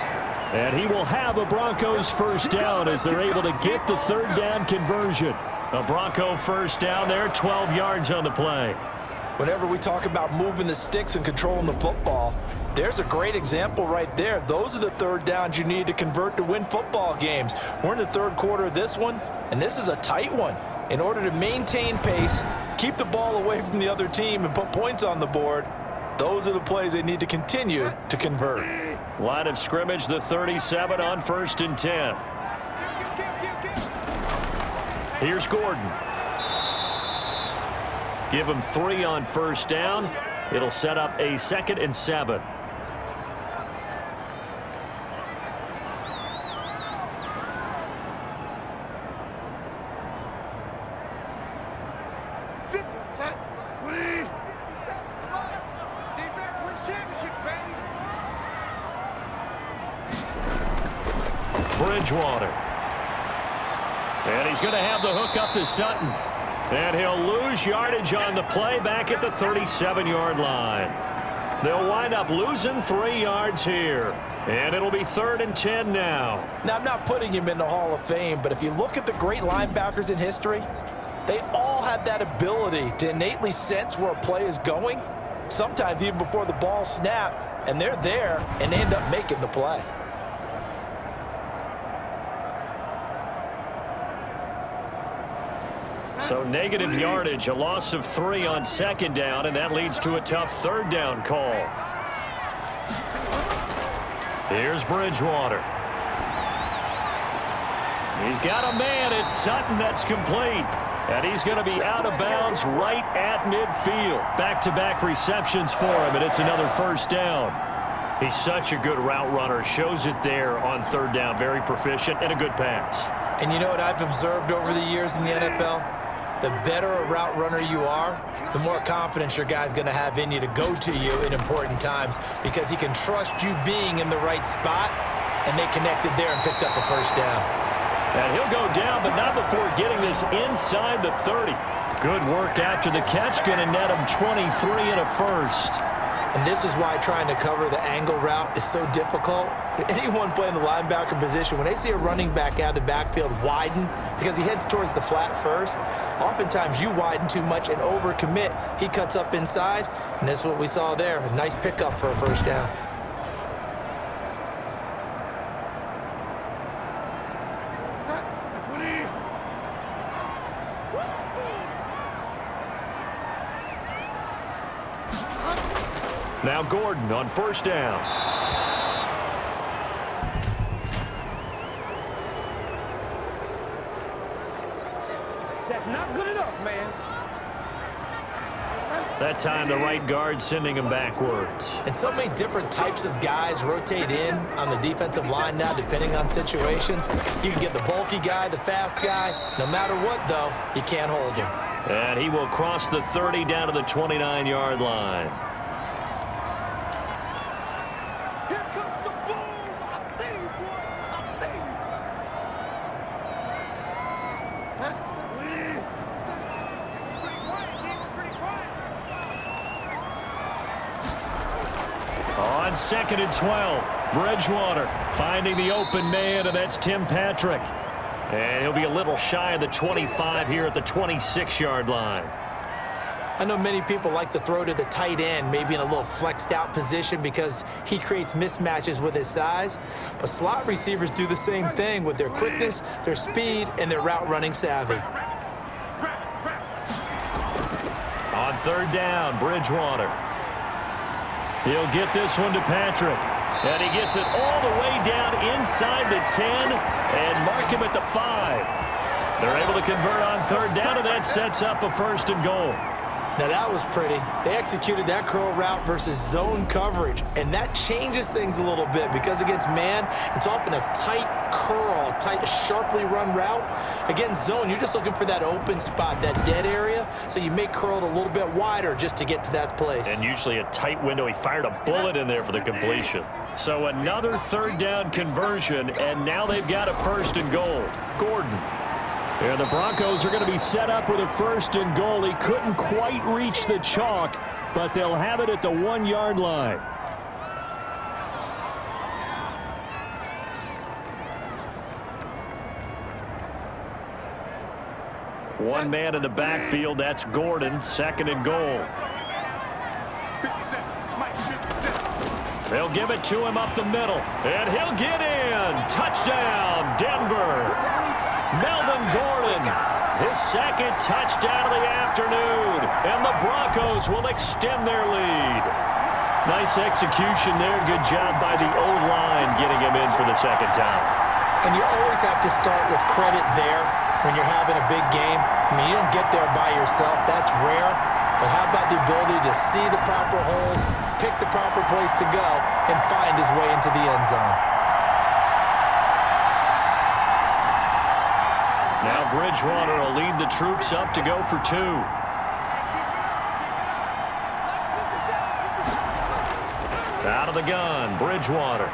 And he will have a Broncos first down as they're able to get the 3rd down conversion. A Bronco first down there, 12 yards on the play. Whenever we talk about moving the sticks and controlling the football, there's a great example right there. Those are the 3rd downs you need to convert to win football games. We're in the 3rd quarter of this one, and this is a tight one. In order to maintain pace, keep the ball away from the other team, and put points on the board, those are the plays they need to continue to convert. Line of scrimmage, the 37 on 1st and 10. Here's Gordon. Give him 3 on 1st down. It'll set up a 2nd and 7. Bridgewater. And he's going to have the hook up to Sutton. And he'll lose yardage on the play back at the 37-yard line. They'll wind up losing 3 yards here. And it'll be 3rd and 10 now. Now, I'm not putting him in the Hall of Fame, but if you look at the great linebackers in history, they all have that ability to innately sense where a play is going, sometimes even before the ball snaps, and they're there, and they end up making the play. So negative yardage, a loss of 3 on 2nd down, and that leads to a tough 3rd down call. Here's Bridgewater. He's got a man. It's Sutton that's complete. And he's going to be out of bounds right at midfield. Back-to-back receptions for him, and it's another 1st down. He's such a good route runner. Shows it there on 3rd down. Very proficient and a good pass. And you know what I've observed over the years in the NFL? The better a route runner you are, the more confidence your guy's going to have in you to go to you in important times because he can trust you being in the right spot, and they connected there and picked up a 1st down. And he'll go down, but not before getting this inside the 30. Good work after the catch, going to net him 23 and a 1st. And this is why trying to cover the angle route is so difficult. Anyone playing the linebacker position, when they see a running back out of the backfield widen because he heads towards the flat first, oftentimes you widen too much and overcommit. He cuts up inside, and that's what we saw there. A nice pickup for a 1st down. Now Gordon on 1st down. That's not good enough, man. That time the right guard sending him backwards. And so many different types of guys rotate in on the defensive line now depending on situations. You can get the bulky guy, the fast guy. No matter what, though, you can't hold him. And he will cross the 30 down to the 29-yard line. On 2nd and 12, Bridgewater finding the open man, and that's Tim Patrick. And he'll be a little shy of the 25 here at the 26-yard line. I know many people like to throw to the tight end, maybe in a little flexed out position because he creates mismatches with his size. But slot receivers do the same thing with their quickness, their speed, and their route running savvy. On 3rd down, Bridgewater. He'll get this one to Patrick. And he gets it all the way down inside the 10 and mark him at the 5. They're able to convert on 3rd down, and that sets up a 1st and goal. Now that was pretty. They executed that curl route versus zone coverage, and that changes things a little bit because against man, it's often a tight curl, tight, sharply run route. Against zone, you're just looking for that open spot, that dead area, so you may curl it a little bit wider just to get to that place. And usually a tight window. He fired a bullet in there for the completion. So another third down conversion, and now they've got a 1st and goal. Gordon. And the Broncos are going to be set up with a 1st and goal. He couldn't quite reach the chalk, but they'll have it at the 1-yard line. One man in the backfield. That's Gordon. 2nd and goal. 50 Mike, 50 They'll give it to him up the middle, and he'll get in. Touchdown, Denver. Melvin Gordon, his 2nd touchdown of the afternoon, and the Broncos will extend their lead. Nice execution there. Good job by the O-line getting him in for the 2nd time. And you always have to start with credit there when you're having a big game. I mean, you don't get there by yourself. That's rare. But how about the ability to see the proper holes, pick the proper place to go, and find his way into the end zone? Now Bridgewater will lead the troops up to go for 2. Out of the gun, Bridgewater.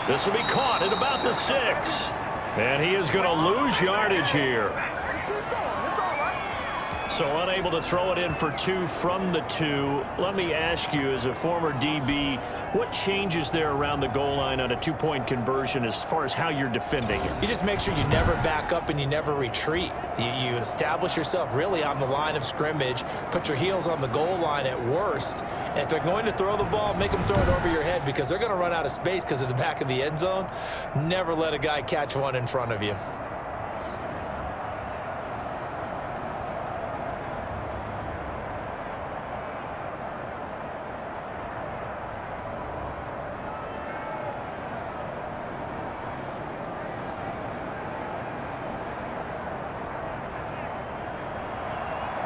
This will be caught at about the 6. And he is going to lose yardage here. So unable to throw it in for 2 from the 2. Let me ask you, as a former DB, what changes there around the goal line on a 2-point conversion as far as how you're defending it? You just make sure you never back up and you never retreat. You establish yourself really on the line of scrimmage, put your heels on the goal line at worst, and if they're going to throw the ball, make them throw it over your head because they're going to run out of space because of the back of the end zone. Never let a guy catch one in front of you.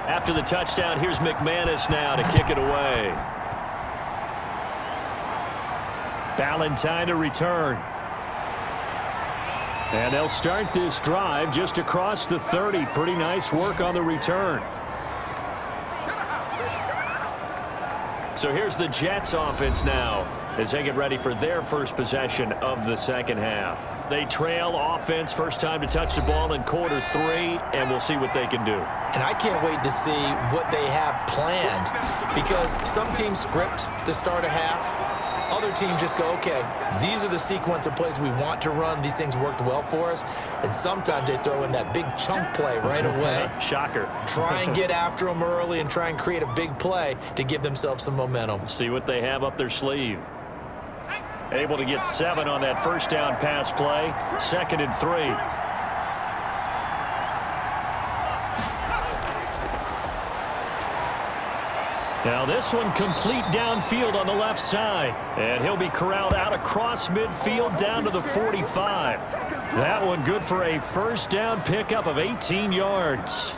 After the touchdown, here's McManus now to kick it away. Ballantyne to return. And they'll start this drive just across the 30. Pretty nice work on the return. So here's the Jets offense now as they get ready for their first possession of the 2nd half. They trail offense, first time to touch the ball in quarter 3, and we'll see what they can do. And I can't wait to see what they have planned because some teams script to start a half. Other teams just go, okay, these are the sequence of plays we want to run. These things worked well for us. And sometimes they throw in that big chunk play right away. Shocker. Try and get after them early and try and create a big play to give themselves some momentum. See what they have up their sleeve. Able to get 7 on that first down pass play. 2nd and 3. Now this one complete downfield on the left side. And he'll be corralled out across midfield down to the 45. That one good for a first down pickup of 18 yards.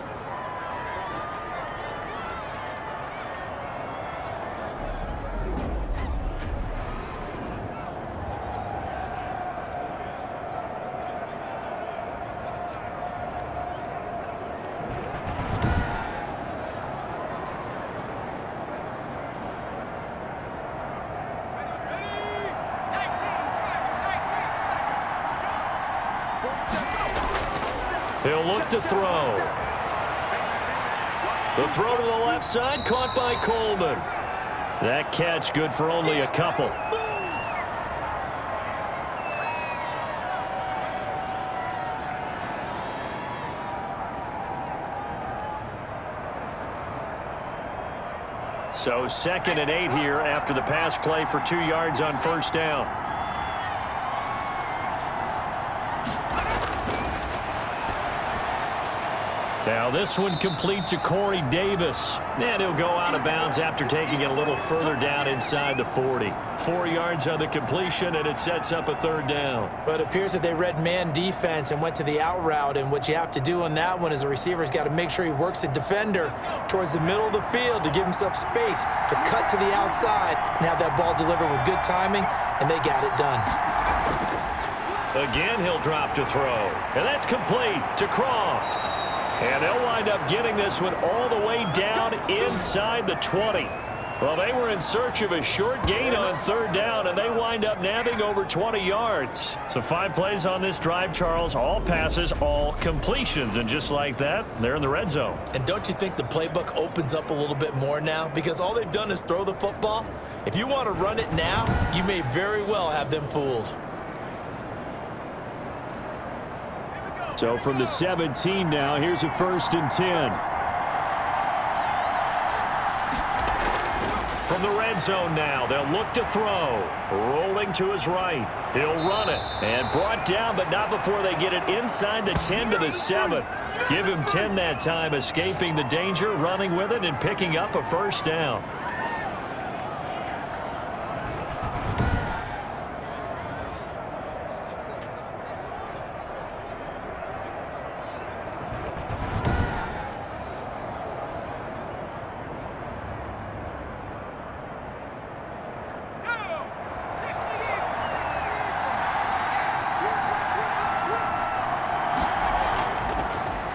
He'll look to throw. The throw to the left side, caught by Coleman. That catch good for only a couple. So 2nd and 8 here after the pass play for 2 yards on first down. Now this one complete to Corey Davis. And he'll go out of bounds after taking it a little further down inside the 40. 4 yards on the completion, and it sets up a third down. But it appears that they read man defense and went to the out route. And what you have to do on that one is the receiver's got to make sure he works the defender towards the middle of the field to give himself space to cut to the outside and have that ball delivered with good timing, and they got it done. Again, he'll drop to throw. And that's complete to Croft. And they'll wind up getting this one all the way down inside the 20. Well, they were in search of a short gain on third down, and they wind up nabbing over 20 yards. So 5 plays on this drive, Charles. All passes, all completions. And just like that, they're in the red zone. And don't you think the playbook opens up a little bit more now? Because all they've done is throw the football. If you want to run it now, you may very well have them fooled. So from the 17 now, here's a 1st and 10. From the red zone now, they'll look to throw. Rolling to his right. He'll run it. And brought down, but not before they get it inside the 10 to the 7. Give him 10 that time, escaping the danger, running with it, and picking up a first down.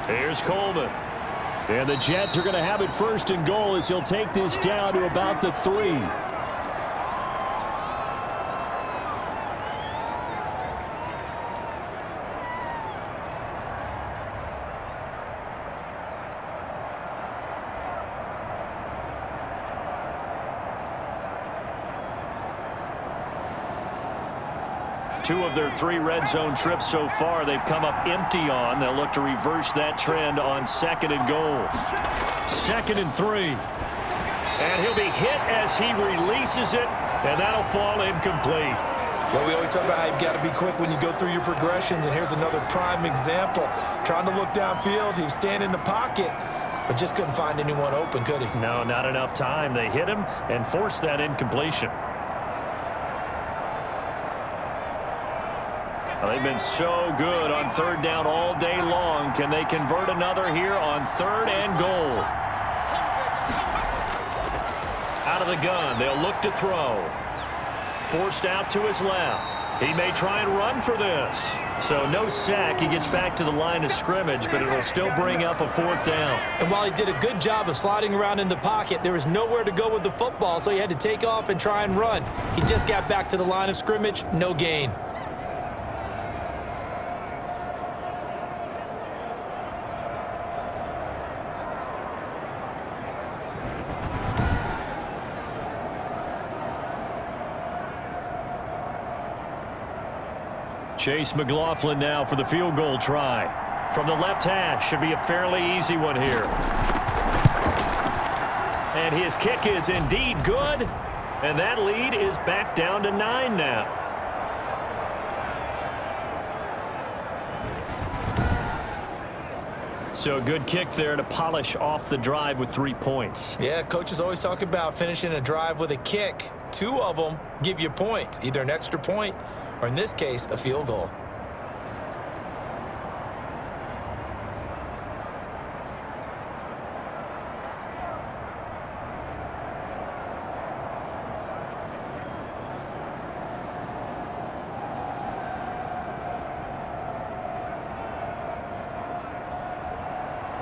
Here's Coleman. And the Jets are going to have it 1st and goal as he'll take this down to about the 3. Two of their 3 red zone trips so far, they've come up empty on. They'll look to reverse that trend on 2nd and goal. 2nd and 3. And he'll be hit as he releases it, and that'll fall incomplete. Well, we always talk about how you've got to be quick when you go through your progressions, and here's another prime example. Trying to look downfield, he was standing in the pocket, but just couldn't find anyone open, could he? No, not enough time. They hit him and forced that incompletion. Well, they've been so good on 3rd down all day long. Can they convert another here on 3rd and goal? Out of the gun, they'll look to throw. Forced out to his left. He may try and run for this. So no sack. He gets back to the line of scrimmage, but it'll still bring up a 4th down. And while he did a good job of sliding around in the pocket, there was nowhere to go with the football, so he had to take off and try and run. He just got back to the line of scrimmage, no gain. Chase McLaughlin now for the field goal try. From the left hash, should be a fairly easy one here. And his kick is indeed good. And that lead is back down to 9 now. So a good kick there to polish off the drive with 3 points. Yeah, coaches always talk about finishing a drive with a kick. 2 of them give you points, either an extra point or, in this case, a field goal.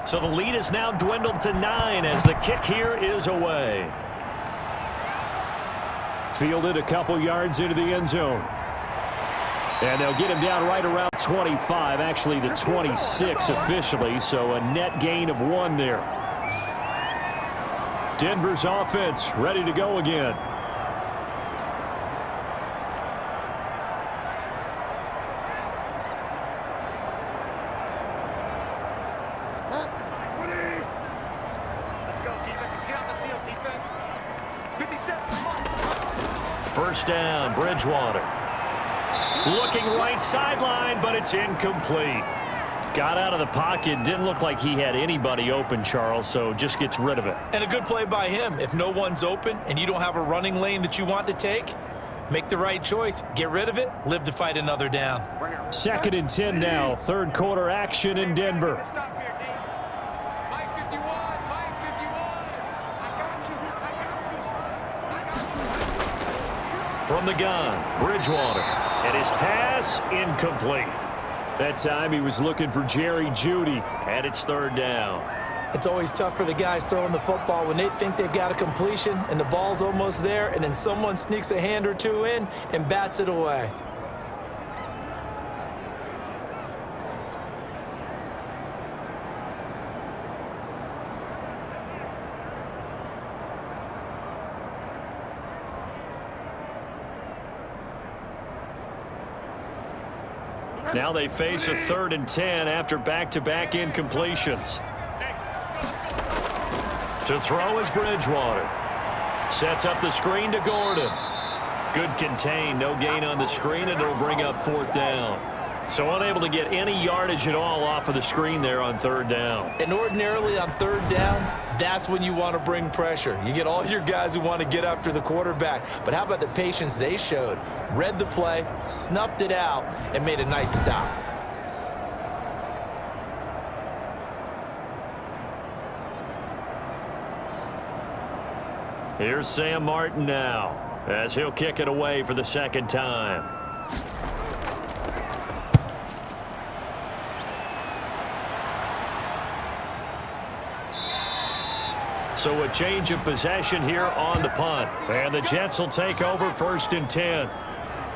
So the lead is now dwindled to 9 as the kick here is away. Fielded a couple yards into the end zone. And they'll get him down right around 25, actually the 26 officially, so a net gain of 1 there. Denver's offense ready to go again. Let's go, defense. Let's get out the field, defense. 57. First down, Bridgewater. Looking right sideline, but it's incomplete. Got out of the pocket. Didn't look like he had anybody open, Charles, so just gets rid of it. And a good play by him. If no one's open and you don't have a running lane that you want to take, make the right choice. Get rid of it. Live to fight another down. 2nd and 10 now. Third quarter action in Denver. Stop here, D. Mike 51, Mike 51. I got you. From the gun, Bridgewater. And his pass incomplete. That time he was looking for Jerry Jeudy, and it's 3rd down. It's always tough for the guys throwing the football when they think they've got a completion and the ball's almost there, and then someone sneaks a hand or two in and bats it away. Now they face a 3rd and 10 after back-to-back incompletions. To throw is Bridgewater. Sets up the screen to Gordon. Good contain, no gain on the screen, and it'll bring up 4th down. So unable to get any yardage at all off of the screen there on 3rd down. And ordinarily on 3rd down, that's when you want to bring pressure. You get all your guys who want to get after the quarterback. But how about the patience they showed? Read the play, snuffed it out, and made a nice stop. Here's Sam Martin now, as he'll kick it away for the 2nd time. So a change of possession here on the punt. And the Jets will take over 1st and 10.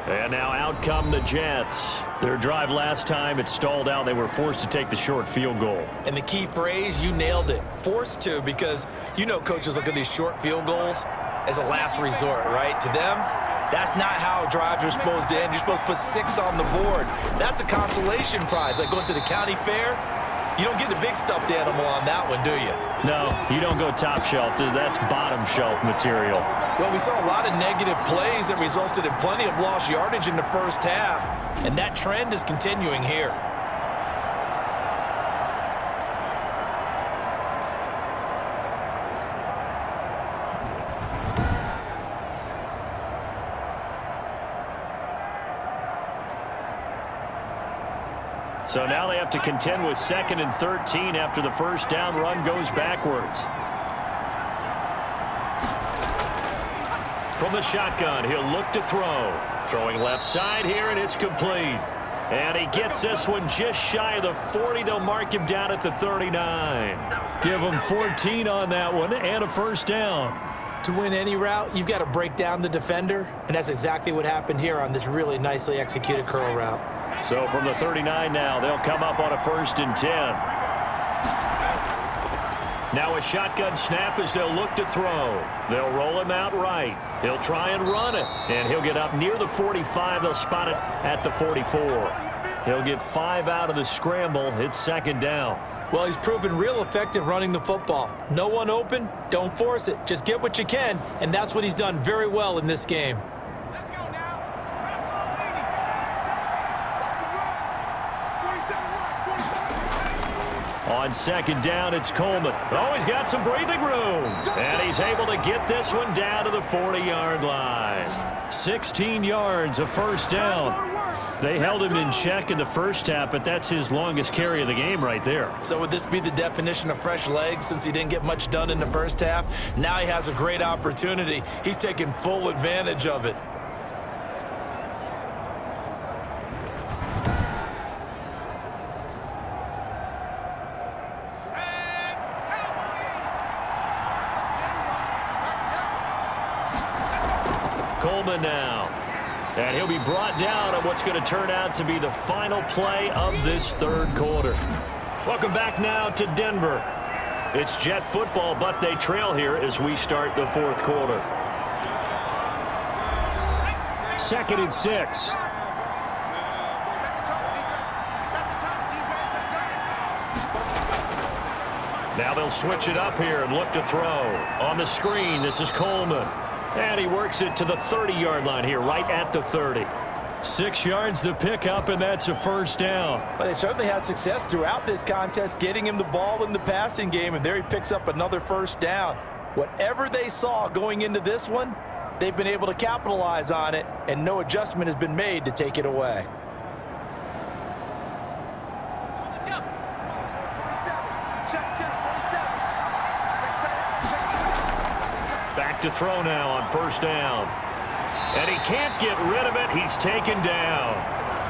And now out come the Jets. Their drive last time, it stalled out. They were forced to take the short field goal. And the key phrase, you nailed it. Forced to, because you know coaches look at these short field goals as a last resort, right? To them, that's not how drives are supposed to end. You're supposed to put 6 on the board. That's a consolation prize. Like going to the county fair, you don't get the big stuffed animal on that one, do you? No, you don't go top shelf. That's bottom shelf material. Well, we saw a lot of negative plays that resulted in plenty of lost yardage in the first half, and that trend is continuing here. So now they have to contend with 2nd and 13 after the first down run goes backwards. From the shotgun, he'll look to throw. Throwing left side here, and it's complete. And he gets this one just shy of the 40. They'll mark him down at the 39. Give him 14 on that one and a 1st down. To win any route, you've got to break down the defender, and that's exactly what happened here on this really nicely executed curl route. So from the 39 now, they'll come up on a 1st and 10. Now a shotgun snap as they'll look to throw. They'll roll him out right. He'll try and run it, and he'll get up near the 45. They'll spot it at the 44. He'll get 5 out of the scramble. It's 2nd down. Well, he's proven real effective running the football. No one open, don't force it. Just get what you can, and that's what he's done very well in this game. Let's go now. On 2nd down, it's Coleman. Oh, he's got some breathing room. And he's able to get this one down to the 40-yard line. 16 yards, a 1st down. They held him in check in the first half, but that's his longest carry of the game right there. So would this be the definition of fresh legs since he didn't get much done in the first half? Now he has a great opportunity. He's taking full advantage of it. Coleman now. And he'll be brought down on what's going to turn out to be the final play of this 3rd quarter. Welcome back now to Denver. It's Jet football, but they trail here as we start the 4th quarter. 2nd and 6. Now they'll switch it up here and look to throw. On the screen, this is Coleman. And he works it to the 30-yard line here, right at the 30. 6 yards the pickup, and that's a first down. Well, they certainly had success throughout this contest getting him the ball in the passing game, and there he picks up another first down. Whatever they saw going into this one, they've been able to capitalize on it, and no adjustment has been made to take it away. Back to throw now on first down. And he can't get rid of it. He's taken down.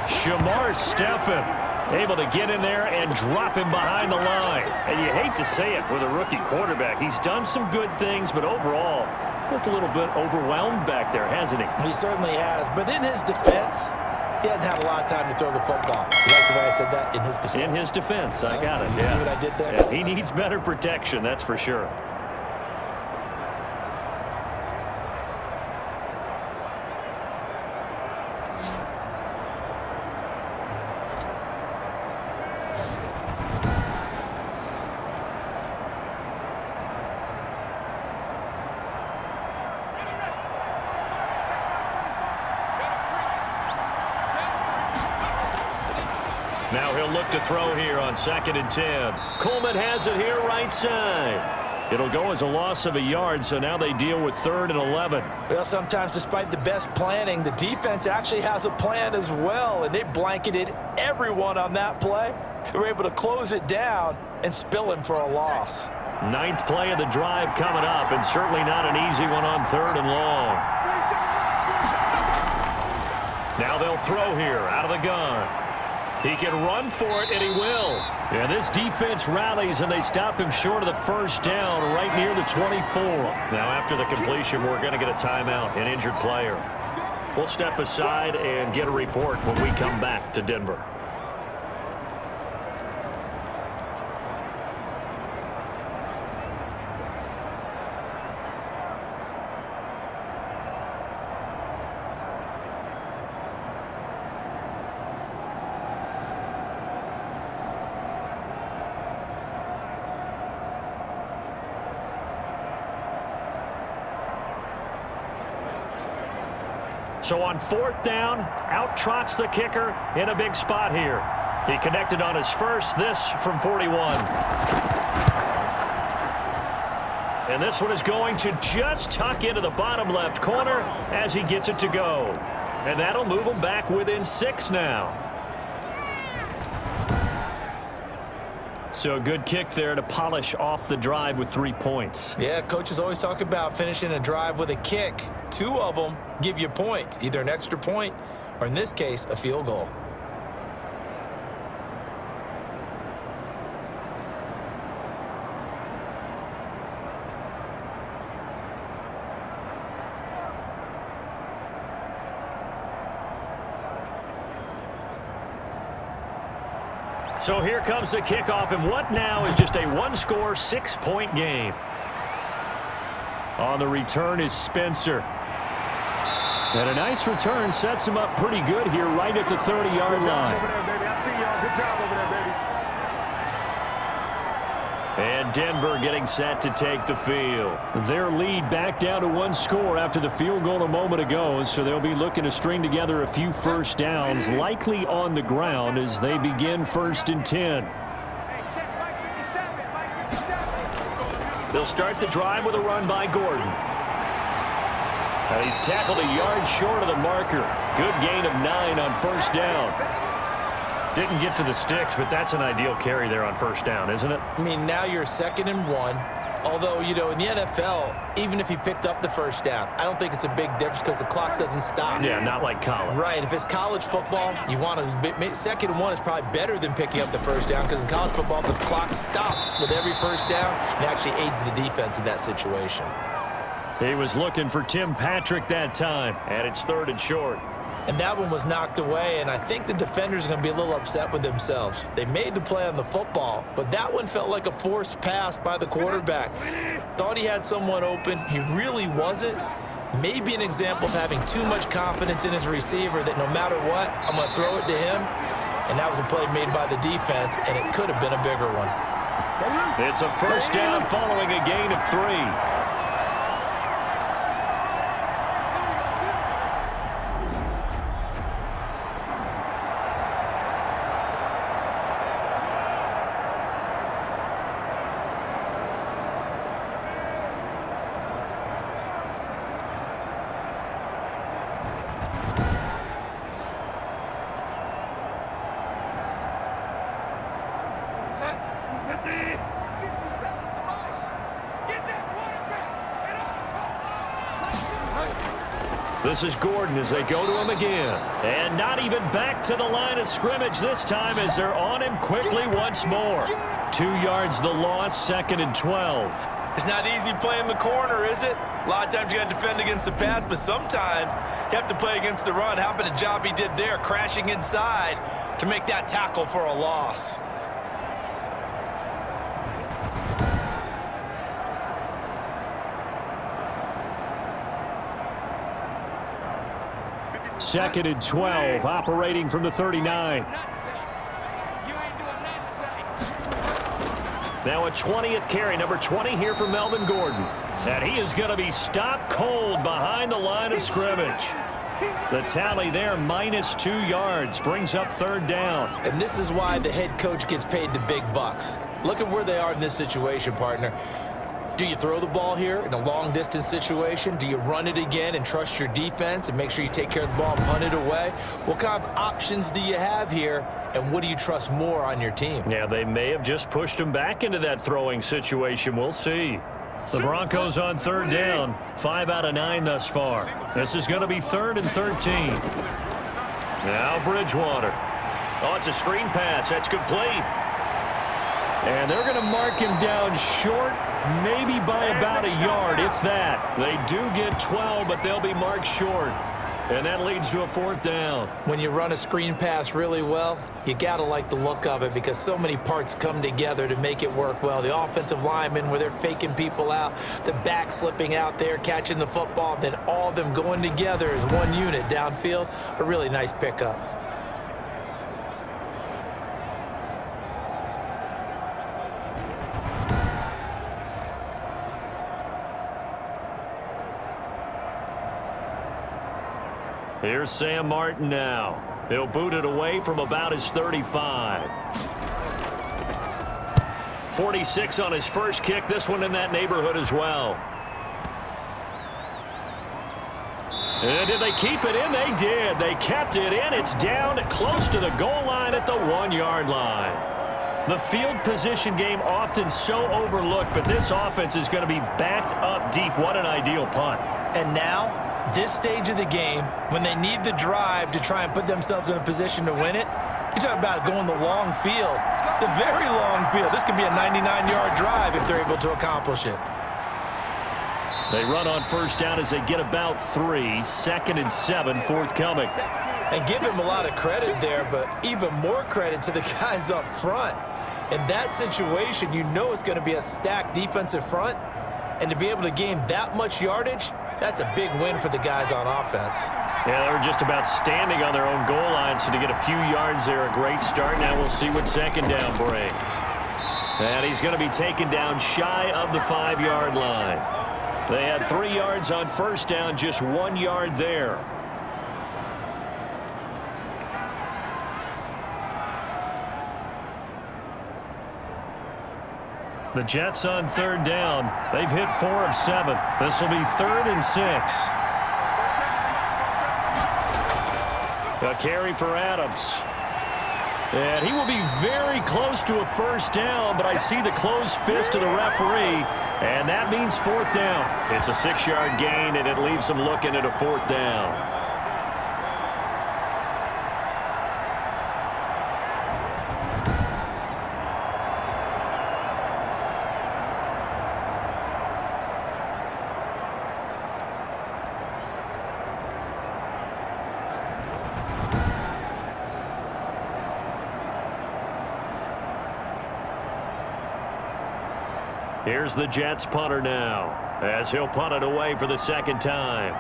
Shamar Stephen able to get in there and drop him behind the line. And you hate to say it with a rookie quarterback. He's done some good things, but overall, looked a little bit overwhelmed back there, hasn't he? He certainly has. But in his defense, he hasn't had a lot of time to throw the football. You like the way I said that? In his defense. In his defense. I got it. You see what I did there? Yeah, he needs better protection, that's for sure. Now he'll look to throw here on 2nd and 10. Coleman has it here right side. It'll go as a loss of a yard, so now they deal with 3rd and 11. Well, sometimes despite the best planning, the defense actually has a plan as well, and they blanketed everyone on that play. They were able to close it down and spill him for a loss. 9th play of the drive coming up, and certainly not an easy one on 3rd and long. Now they'll throw here out of the gun. He can run for it, and he will. And this defense rallies, and they stop him short of the first down right near the 24. Now, after the completion, we're going to get a timeout, an injured player. We'll step aside and get a report when we come back to Denver. So on 4th down, out trots the kicker in a big spot here. He connected on his first, this from 41. And this one is going to just tuck into the bottom left corner as he gets it to go. And that'll move him back within 6 now. So a good kick there to polish off the drive with 3 points. Yeah, coaches always talk about finishing a drive with a kick. 2 of them give you points, either an extra point or, in this case, a field goal. So here comes the kickoff, and what now is just a one-score, 6-point game. On the return is Spencer. And a nice return sets him up pretty good here right at the 30-yard line. Over there, baby. I see y'all. Good job over there, baby. And Denver getting set to take the field. Their lead back down to 1 score after the field goal a moment ago, so they'll be looking to string together a few first downs, likely on the ground as they begin 1st and 10. Hey, check Mike 57. Mike 57. They'll start the drive with a run by Gordon. And he's tackled a yard short of the marker. Good gain of 9 on 1st down. Didn't get to the sticks, but that's an ideal carry there on 1st down, isn't it? I mean, now you're 2nd and 1. Although, you know, in the NFL, even if he picked up the 1st down, I don't think it's a big difference because the clock doesn't stop. Yeah, not like college. Right. If it's college football, you want to 2nd and 1 is probably better than picking up the 1st down because in college football, the clock stops with every 1st down and actually aids the defense in that situation. He was looking for Tim Patrick that time, and it's 3rd and short. And that one was knocked away, and I think the defenders are going to be a little upset with themselves. They made the play on the football, but that one felt like a forced pass by the quarterback. Thought he had someone open. He really wasn't. Maybe an example of having too much confidence in his receiver that no matter what, I'm going to throw it to him. And that was a play made by the defense, and it could have been a bigger one. It's a 1st down following a gain of 3. This is Gordon as they go to him again. And not even back to the line of scrimmage this time as they're on him quickly once more. 2 yards the loss, 2nd and 12. It's not easy playing the corner, is it? A lot of times you got to defend against the pass, but sometimes you have to play against the run. How about the job he did there, crashing inside to make that tackle for a loss? Second and 12, operating from the 39. Now a 20th carry, number 20 here for Melvin Gordon. And he is going to be stopped cold behind the line of scrimmage. The tally there, -2 yards, brings up 3rd down. And this is why the head coach gets paid the big bucks. Look at where they are in this situation, partner. Do you throw the ball here in a long-distance situation? Do you run it again and trust your defense and make sure you take care of the ball and punt it away? What kind of options do you have here, and what do you trust more on your team? Yeah, they may have just pushed him back into that throwing situation. We'll see. The Broncos on 3rd down, 5 out of 9 thus far. This is going to be 3rd and 13. Now Bridgewater. Oh, it's a screen pass. That's complete. And they're going to mark him down short, maybe by about a yard, if that. They do get 12, but they'll be marked short. And that leads to a 4th down. When you run a screen pass really well, you got to like the look of it because so many parts come together to make it work well. The offensive linemen, where they're faking people out, the back slipping out there, catching the football, then all of them going together as one unit downfield. A really nice pickup. Here's Sam Martin now. He'll boot it away from about his 35. 46 on his first kick. This one in that neighborhood as well. And did they keep it in? They did. They kept it in. It's down close to the goal line at the 1-yard line. The field position game often so overlooked, but this offense is going to be backed up deep. What an ideal punt. And now, this stage of the game, when they need the drive to try and put themselves in a position to win it, you're talking about going the long field, the very long field. This could be a 99-yard drive if they're able to accomplish it. They run on 1st down as they get about 3. 2nd and 7, forthcoming. And give him a lot of credit there, but even more credit to the guys up front. In that situation, you know it's going to be a stacked defensive front, and to be able to gain that much yardage, that's a big win for the guys on offense. Yeah, they were just about standing on their own goal line, so to get a few yards there, a great start. Now we'll see what 2nd down brings. And he's going to be taken down shy of the 5-yard line. They had 3 yards on 1st down, just 1 yard there. The Jets on 3rd down. They've hit 4 of 7. This will be 3rd and 6. A carry for Adams. And he will be very close to a 1st down, but I see the closed fist of the referee, and that means 4th down. It's a 6-yard gain, and it leaves them looking at a 4th down. Here's the Jets punter now, as he'll punt it away for the 2nd time.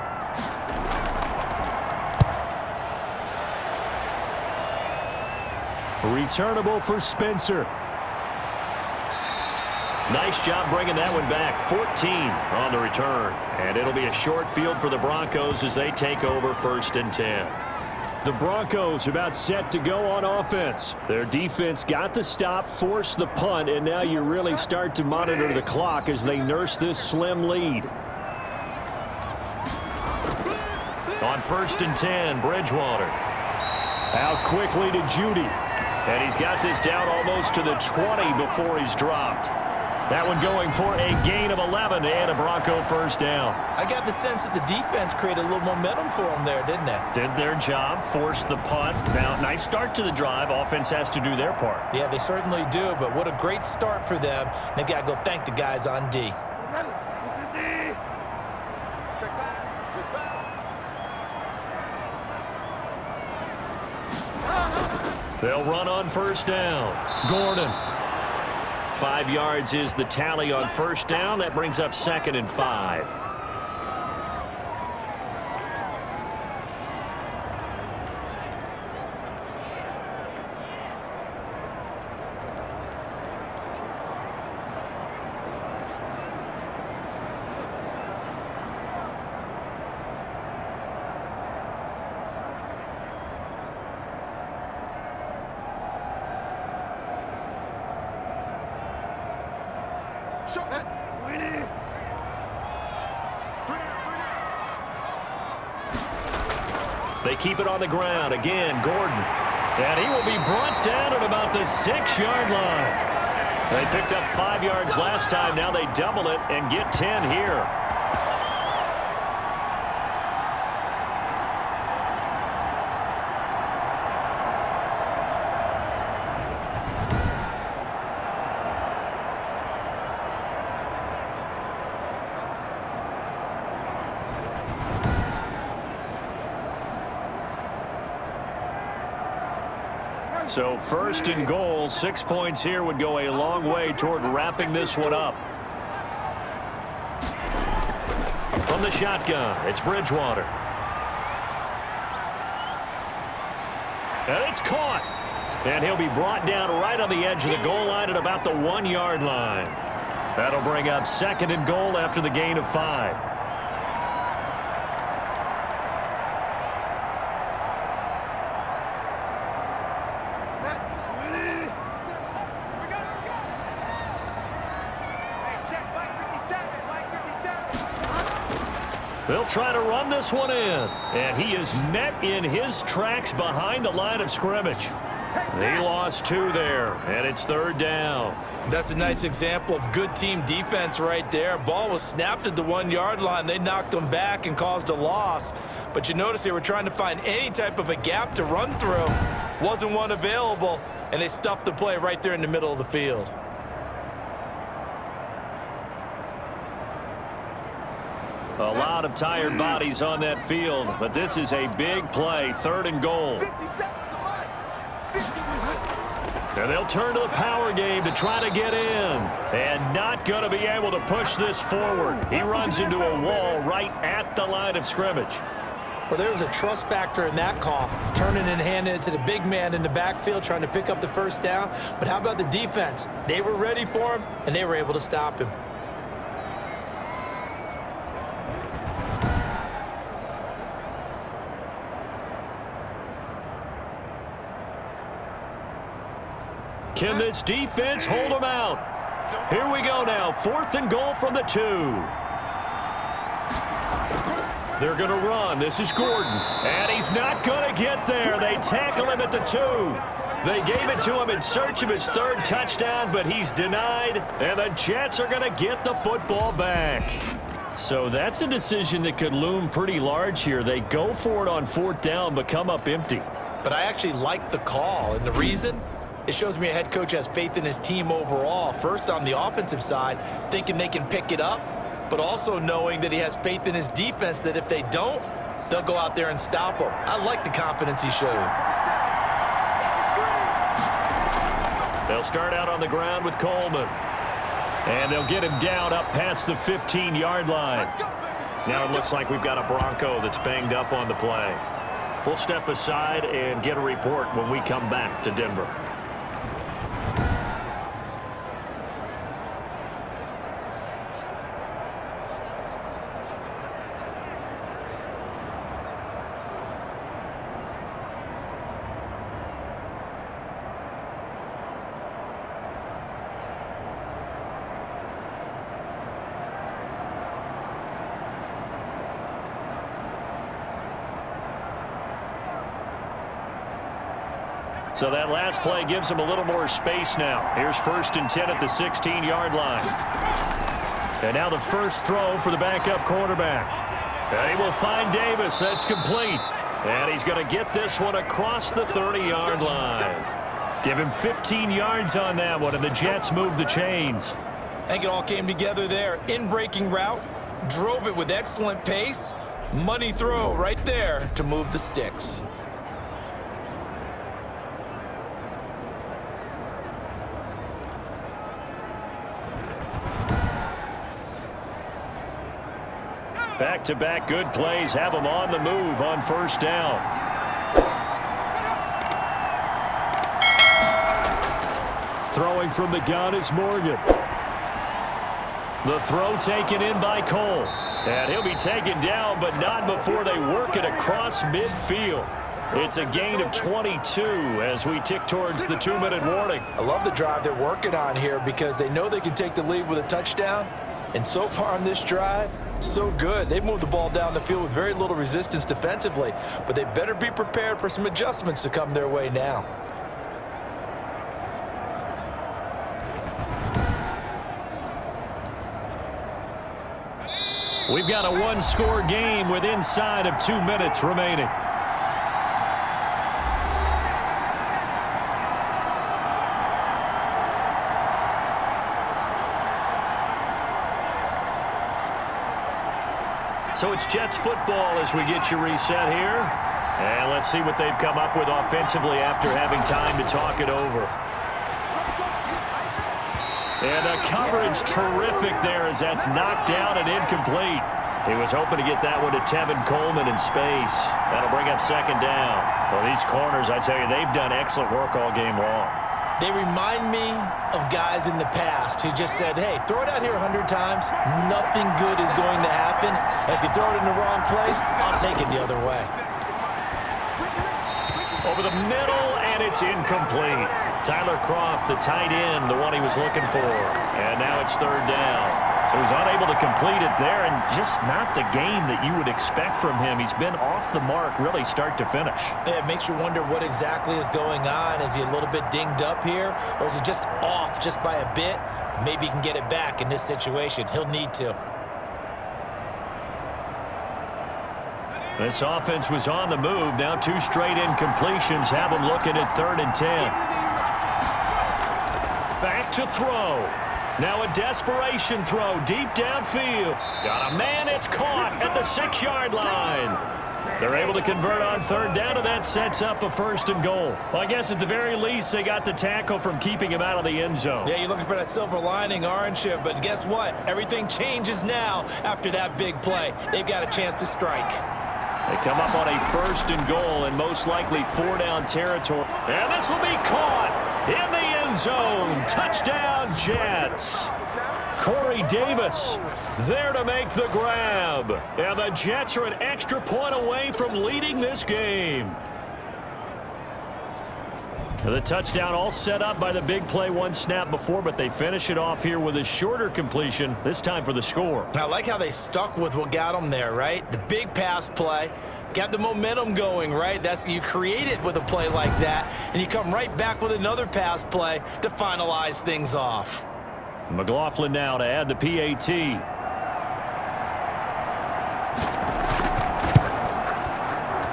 Returnable for Spencer. Nice job bringing that one back. 14 on the return. And it'll be a short field for the Broncos as they take over 1st and 10. The Broncos about set to go on offense. Their defense got the stop, forced the punt, and now you really start to monitor the clock as they nurse this slim lead. On 1st and 10, Bridgewater. Out quickly to Judy. And he's got this down almost to the 20 before he's dropped. That one going for a gain of 11 and a Bronco first down. I got the sense that the defense created a little momentum for them there, didn't they? Did their job, forced the punt. Now, nice start to the drive. Offense has to do their part. Yeah, they certainly do, but what a great start for them. They've got to go thank the guys on D. Check pass. Check pass. They'll run on first down. Gordon. 5 yards is the tally on first down. That brings up 2nd and 5. Show that. Winnie. They keep it on the ground. Again, Gordon. And he will be brought down at about the 6-yard line. They picked up 5 yards last time. Now they double it and get 10 here. So 1st and goal, 6 points here would go a long way toward wrapping this one up. From the shotgun, it's Bridgewater. And it's caught. And he'll be brought down right on the edge of the goal line at about the 1-yard line. That'll bring up 2nd and goal after the gain of 5. They'll try to run this one in, and he is met in his tracks behind the line of scrimmage. They lost 2 there, and it's 3rd down. That's a nice example of good team defense right there. Ball was snapped at the 1-yard line. They knocked them back and caused a loss. But you notice they were trying to find any type of a gap to run through. Wasn't one available, and they stuffed the play right there in the middle of the field. A lot of tired bodies on that field, but this is a big play, 3rd and goal. 50 seconds to line. 50. And they'll turn to the power game to try to get in. And not going to be able to push this forward. He runs into a wall right at the line of scrimmage. Well, there was a trust factor in that call, turning and handing it to the big man in the backfield, trying to pick up the first down. But how about the defense? They were ready for him, and they were able to stop him. Can this defense hold them out? Here we go now, 4th and goal from the 2. They're going to run. This is Gordon. And he's not going to get there. They tackle him at the 2. They gave it to him in search of his 3rd touchdown, but he's denied. And the Jets are going to get the football back. So that's a decision that could loom pretty large here. They go for it on 4th down, but come up empty. But I actually like the call, and the reason? It shows me a head coach has faith in his team overall. First, on the offensive side, thinking they can pick it up, but also knowing that he has faith in his defense that if they don't, they'll go out there and stop him. I like the confidence he showed. They'll start out on the ground with Coleman. And they'll get him down up past the 15-yard line. Now it looks like we've got a Bronco that's banged up on the play. We'll step aside and get a report when we come back to Denver. So that last play gives him a little more space now. Here's 1st and 10 at the 16-yard line. And now the first throw for the backup quarterback. And he will find Davis. That's complete. And he's going to get this one across the 30-yard line. Give him 15 yards on that one, and the Jets move the chains. I think it all came together there. In-breaking route, drove it with excellent pace. Money throw right there to move the sticks. Back-to-back good plays have him on the move on 1st down. Throwing from the gun is Morgan. The throw taken in by Cole. And he'll be taken down, but not before they work it across midfield. It's a gain of 22 as we tick towards the 2-minute warning. I love the drive they're working on here because they know they can take the lead with a touchdown. And so far on this drive, so good. They've moved the ball down the field with very little resistance defensively, but they better be prepared for some adjustments to come their way now. We've got a one-score game with inside of 2 minutes remaining. So it's Jets football as we get you reset here. And let's see what they've come up with offensively after having time to talk it over. And the coverage terrific there as that's knocked down and incomplete. He was hoping to get that one to Tevin Coleman in space. That'll bring up 2nd down. Well, these corners, I tell you, they've done excellent work all game long. They remind me of guys in the past who just said, hey, throw it out here 100 times. Nothing good is going to happen. And if you throw it in the wrong place, I'll take it the other way. Over the middle, and it's incomplete. Tyler Croft, the tight end, the one he was looking for. And now it's 3rd down. So he's unable to complete it there, and just not the game that you would expect from him. He's been off the mark really start to finish. Yeah, it makes you wonder what exactly is going on. Is he a little bit dinged up here, or is he just off just by a bit? Maybe he can get it back in this situation. He'll need to. This offense was on the move. Now 2 straight incompletions have them looking at 3rd and 10. Back to throw. Now a desperation throw deep downfield. Got a man, it's caught at the 6-yard line. They're able to convert on 3rd down, and that sets up a 1st and goal. Well, I guess at the very least, they got the tackle from keeping him out of the end zone. Yeah, you're looking for that silver lining, aren't you? But guess what? Everything changes now after that big play. They've got a chance to strike. They come up on a 1st and goal and most likely 4-down territory. And this will be caught in the end zone. Touchdown, Jets. Corey Davis there to make the grab. And the Jets are an extra point away from leading this game. The touchdown all set up by the big play 1 snap before, but they finish it off here with a shorter completion, this time for the score. I like how they stuck with what got them there, right? The big pass play, got the momentum going, right? You create it with a play like that, and you come right back with another pass play to finalize things off. McLaughlin now to add the PAT.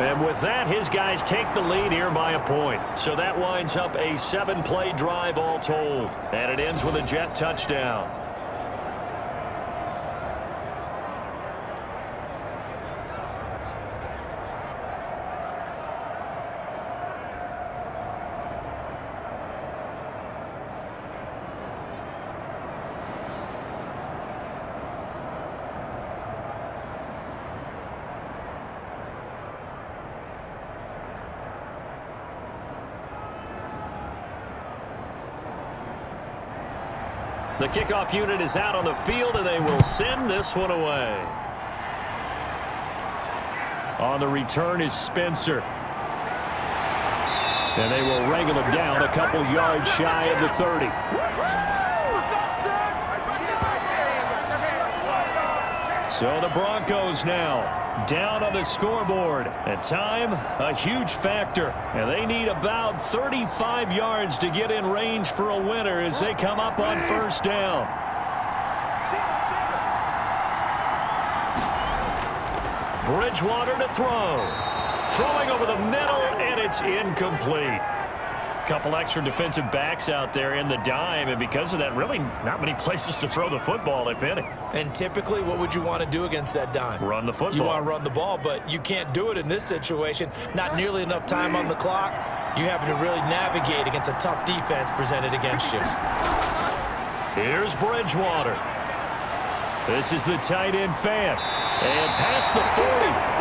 And with that, his guys take the lead here by a point. So that winds up a 7-play drive all told. And it ends with a Jet touchdown. The kickoff unit is out on the field, and they will send this one away. On the return is Spencer. And they will wrangle him down a couple yards shy of the 30. So the Broncos now down on the scoreboard. And time, a huge factor. And they need about 35 yards to get in range for a winner as they come up on first down. Bridgewater to throw. Throwing over the middle, and it's incomplete. Couple extra defensive backs out there in the dime, and because of that, really not many places to throw the football, if any. And typically, what would you want to do against that dime? Run the football. You want to run the ball, but you can't do it in this situation. Not nearly enough time on the clock. You having to really navigate against a tough defense presented against you. Here's Bridgewater. This is the tight end fan. And past the 40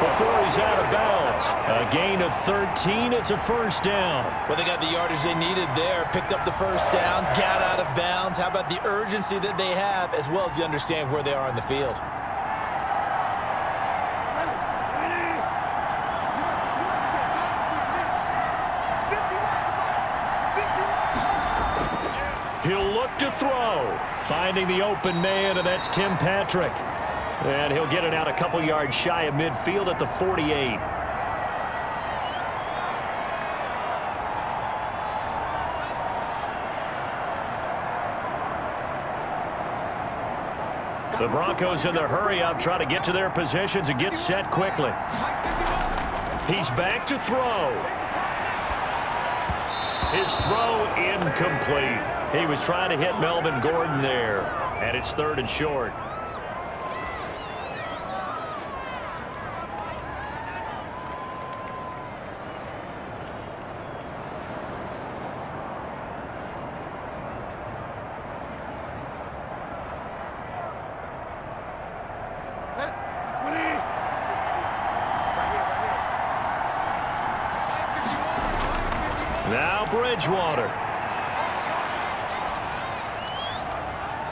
before he's out of bounds. A gain of 13. It's a first down. Well, they got the yardage they needed there. Picked up the first down. Got out of bounds. How about the urgency that they have, as well as you understand where they are in the field? He'll look to throw. Finding the open man, and that's Tim Patrick. And he'll get it out a couple yards shy of midfield at the 48. The Broncos in their hurry-up try to get to their positions and get set quickly. He's back to throw. His throw incomplete. He was trying to hit Melvin Gordon there, and it's 3rd and short. Now Bridgewater.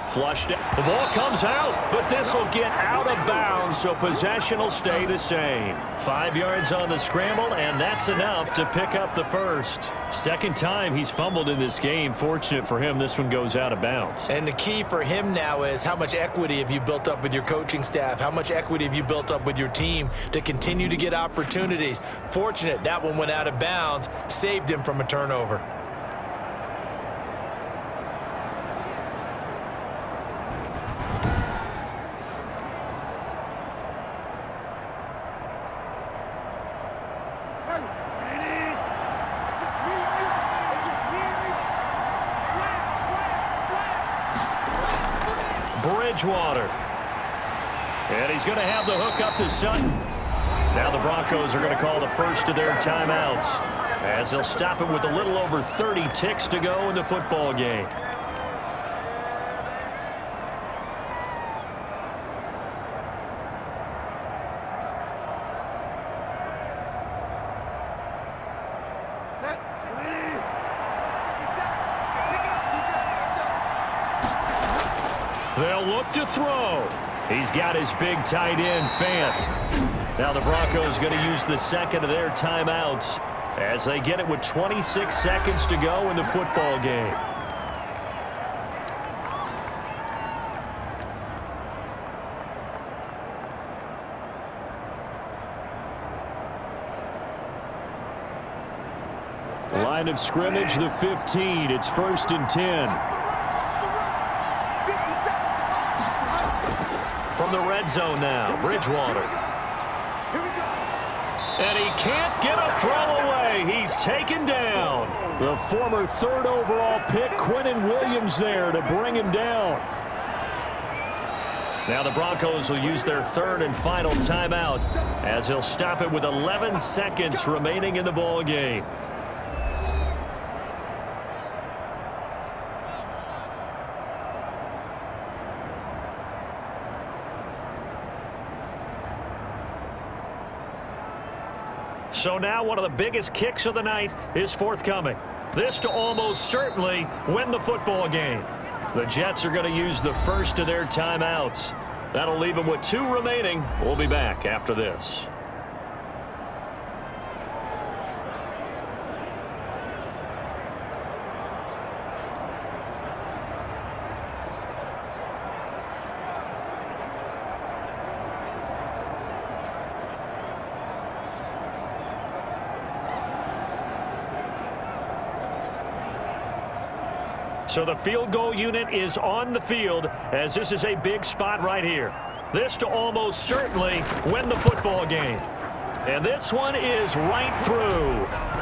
Flushed it. The ball comes out, but this will get out of bounds, so possession will stay the same. 5 yards on the scramble, and that's enough to pick up the first. Second time he's fumbled in this game. Fortunate for him, this one goes out of bounds. And the key for him now is how much equity have you built up with your coaching staff? How much equity have you built up with your team to continue to get opportunities? Fortunate that one went out of bounds, saved him from a turnover. Bridgewater. And he's going to have the hook up to Sutton. Now the Broncos are going to call the first of their timeouts, as they'll stop it with a little over 30 ticks to go in the football game. They'll look to throw. He's got his big tight end, Fant. Now the Broncos going to use the second of their timeouts as they get it with 26 seconds to go in the football game. Line of scrimmage, the 15. It's 1st and 10. From the red zone now, Bridgewater. And he can't get a throw away. He's taken down. The former 3rd overall pick, Quinnen Williams, there to bring him down. Now the Broncos will use their 3rd and final timeout as they'll stop it with 11 seconds remaining in the ball game. So now one of the biggest kicks of the night is forthcoming. This to almost certainly win the football game. The Jets are going to use the first of their timeouts. That'll leave them with 2 remaining. We'll be back after this. So the field goal unit is on the field as this is a big spot right here. This to almost certainly win the football game. And this one is right through.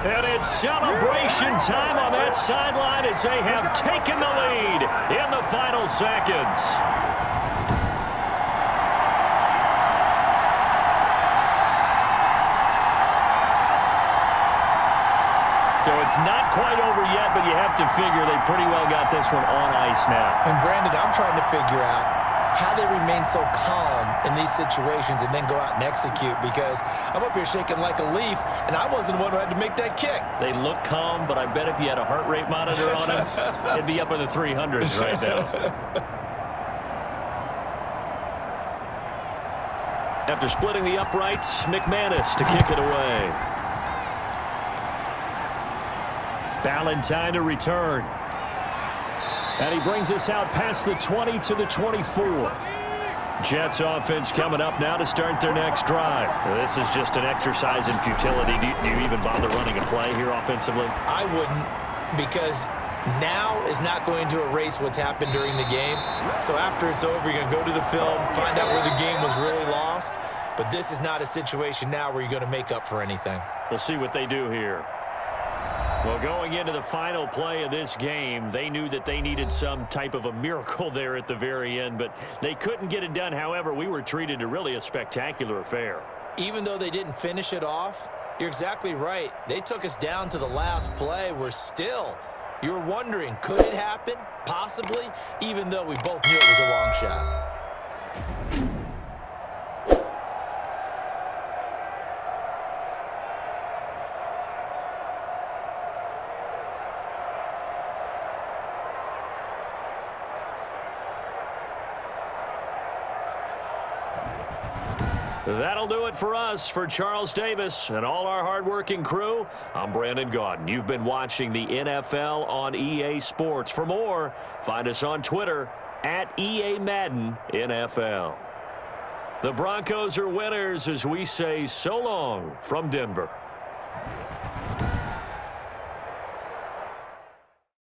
And it's celebration time on that sideline as they have taken the lead in the final seconds. So it's not quite over yet, but you have to figure they pretty well got this one on ice now. And Brandon, I'm trying to figure out how they remain so calm in these situations and then go out and execute, because I'm up here shaking like a leaf, and I wasn't the one who had to make that kick. They look calm, but I bet if you had a heart rate monitor on him, it'd be up in the 300s right now. After splitting the uprights, McManus to kick it away. Ballantyne to return. And he brings us out past the 20 to the 24. Jets offense coming up now to start their next drive. This is just an exercise in futility. Do you even bother running a play here offensively? I wouldn't, because now is not going to erase what's happened during the game. So after it's over, you're going to go to the film, find out where the game was really lost. But this is not a situation now where you're going to make up for anything. We'll see what they do here. Well, going into the final play of this game, they knew that they needed some type of a miracle there at the very end, but they couldn't get it done. However, we were treated to really a spectacular affair. Even though they didn't finish it off, you're exactly right. They took us down to the last play. We're still, you're wondering, could it happen? Possibly, even though we both knew it was a long shot. That'll do it for us. For Charles Davis and all our hardworking crew, I'm Brandon Gaudin. You've been watching the NFL on EA Sports. For more, find us on Twitter at EA Madden NFL. The Broncos are winners as we say so long from Denver.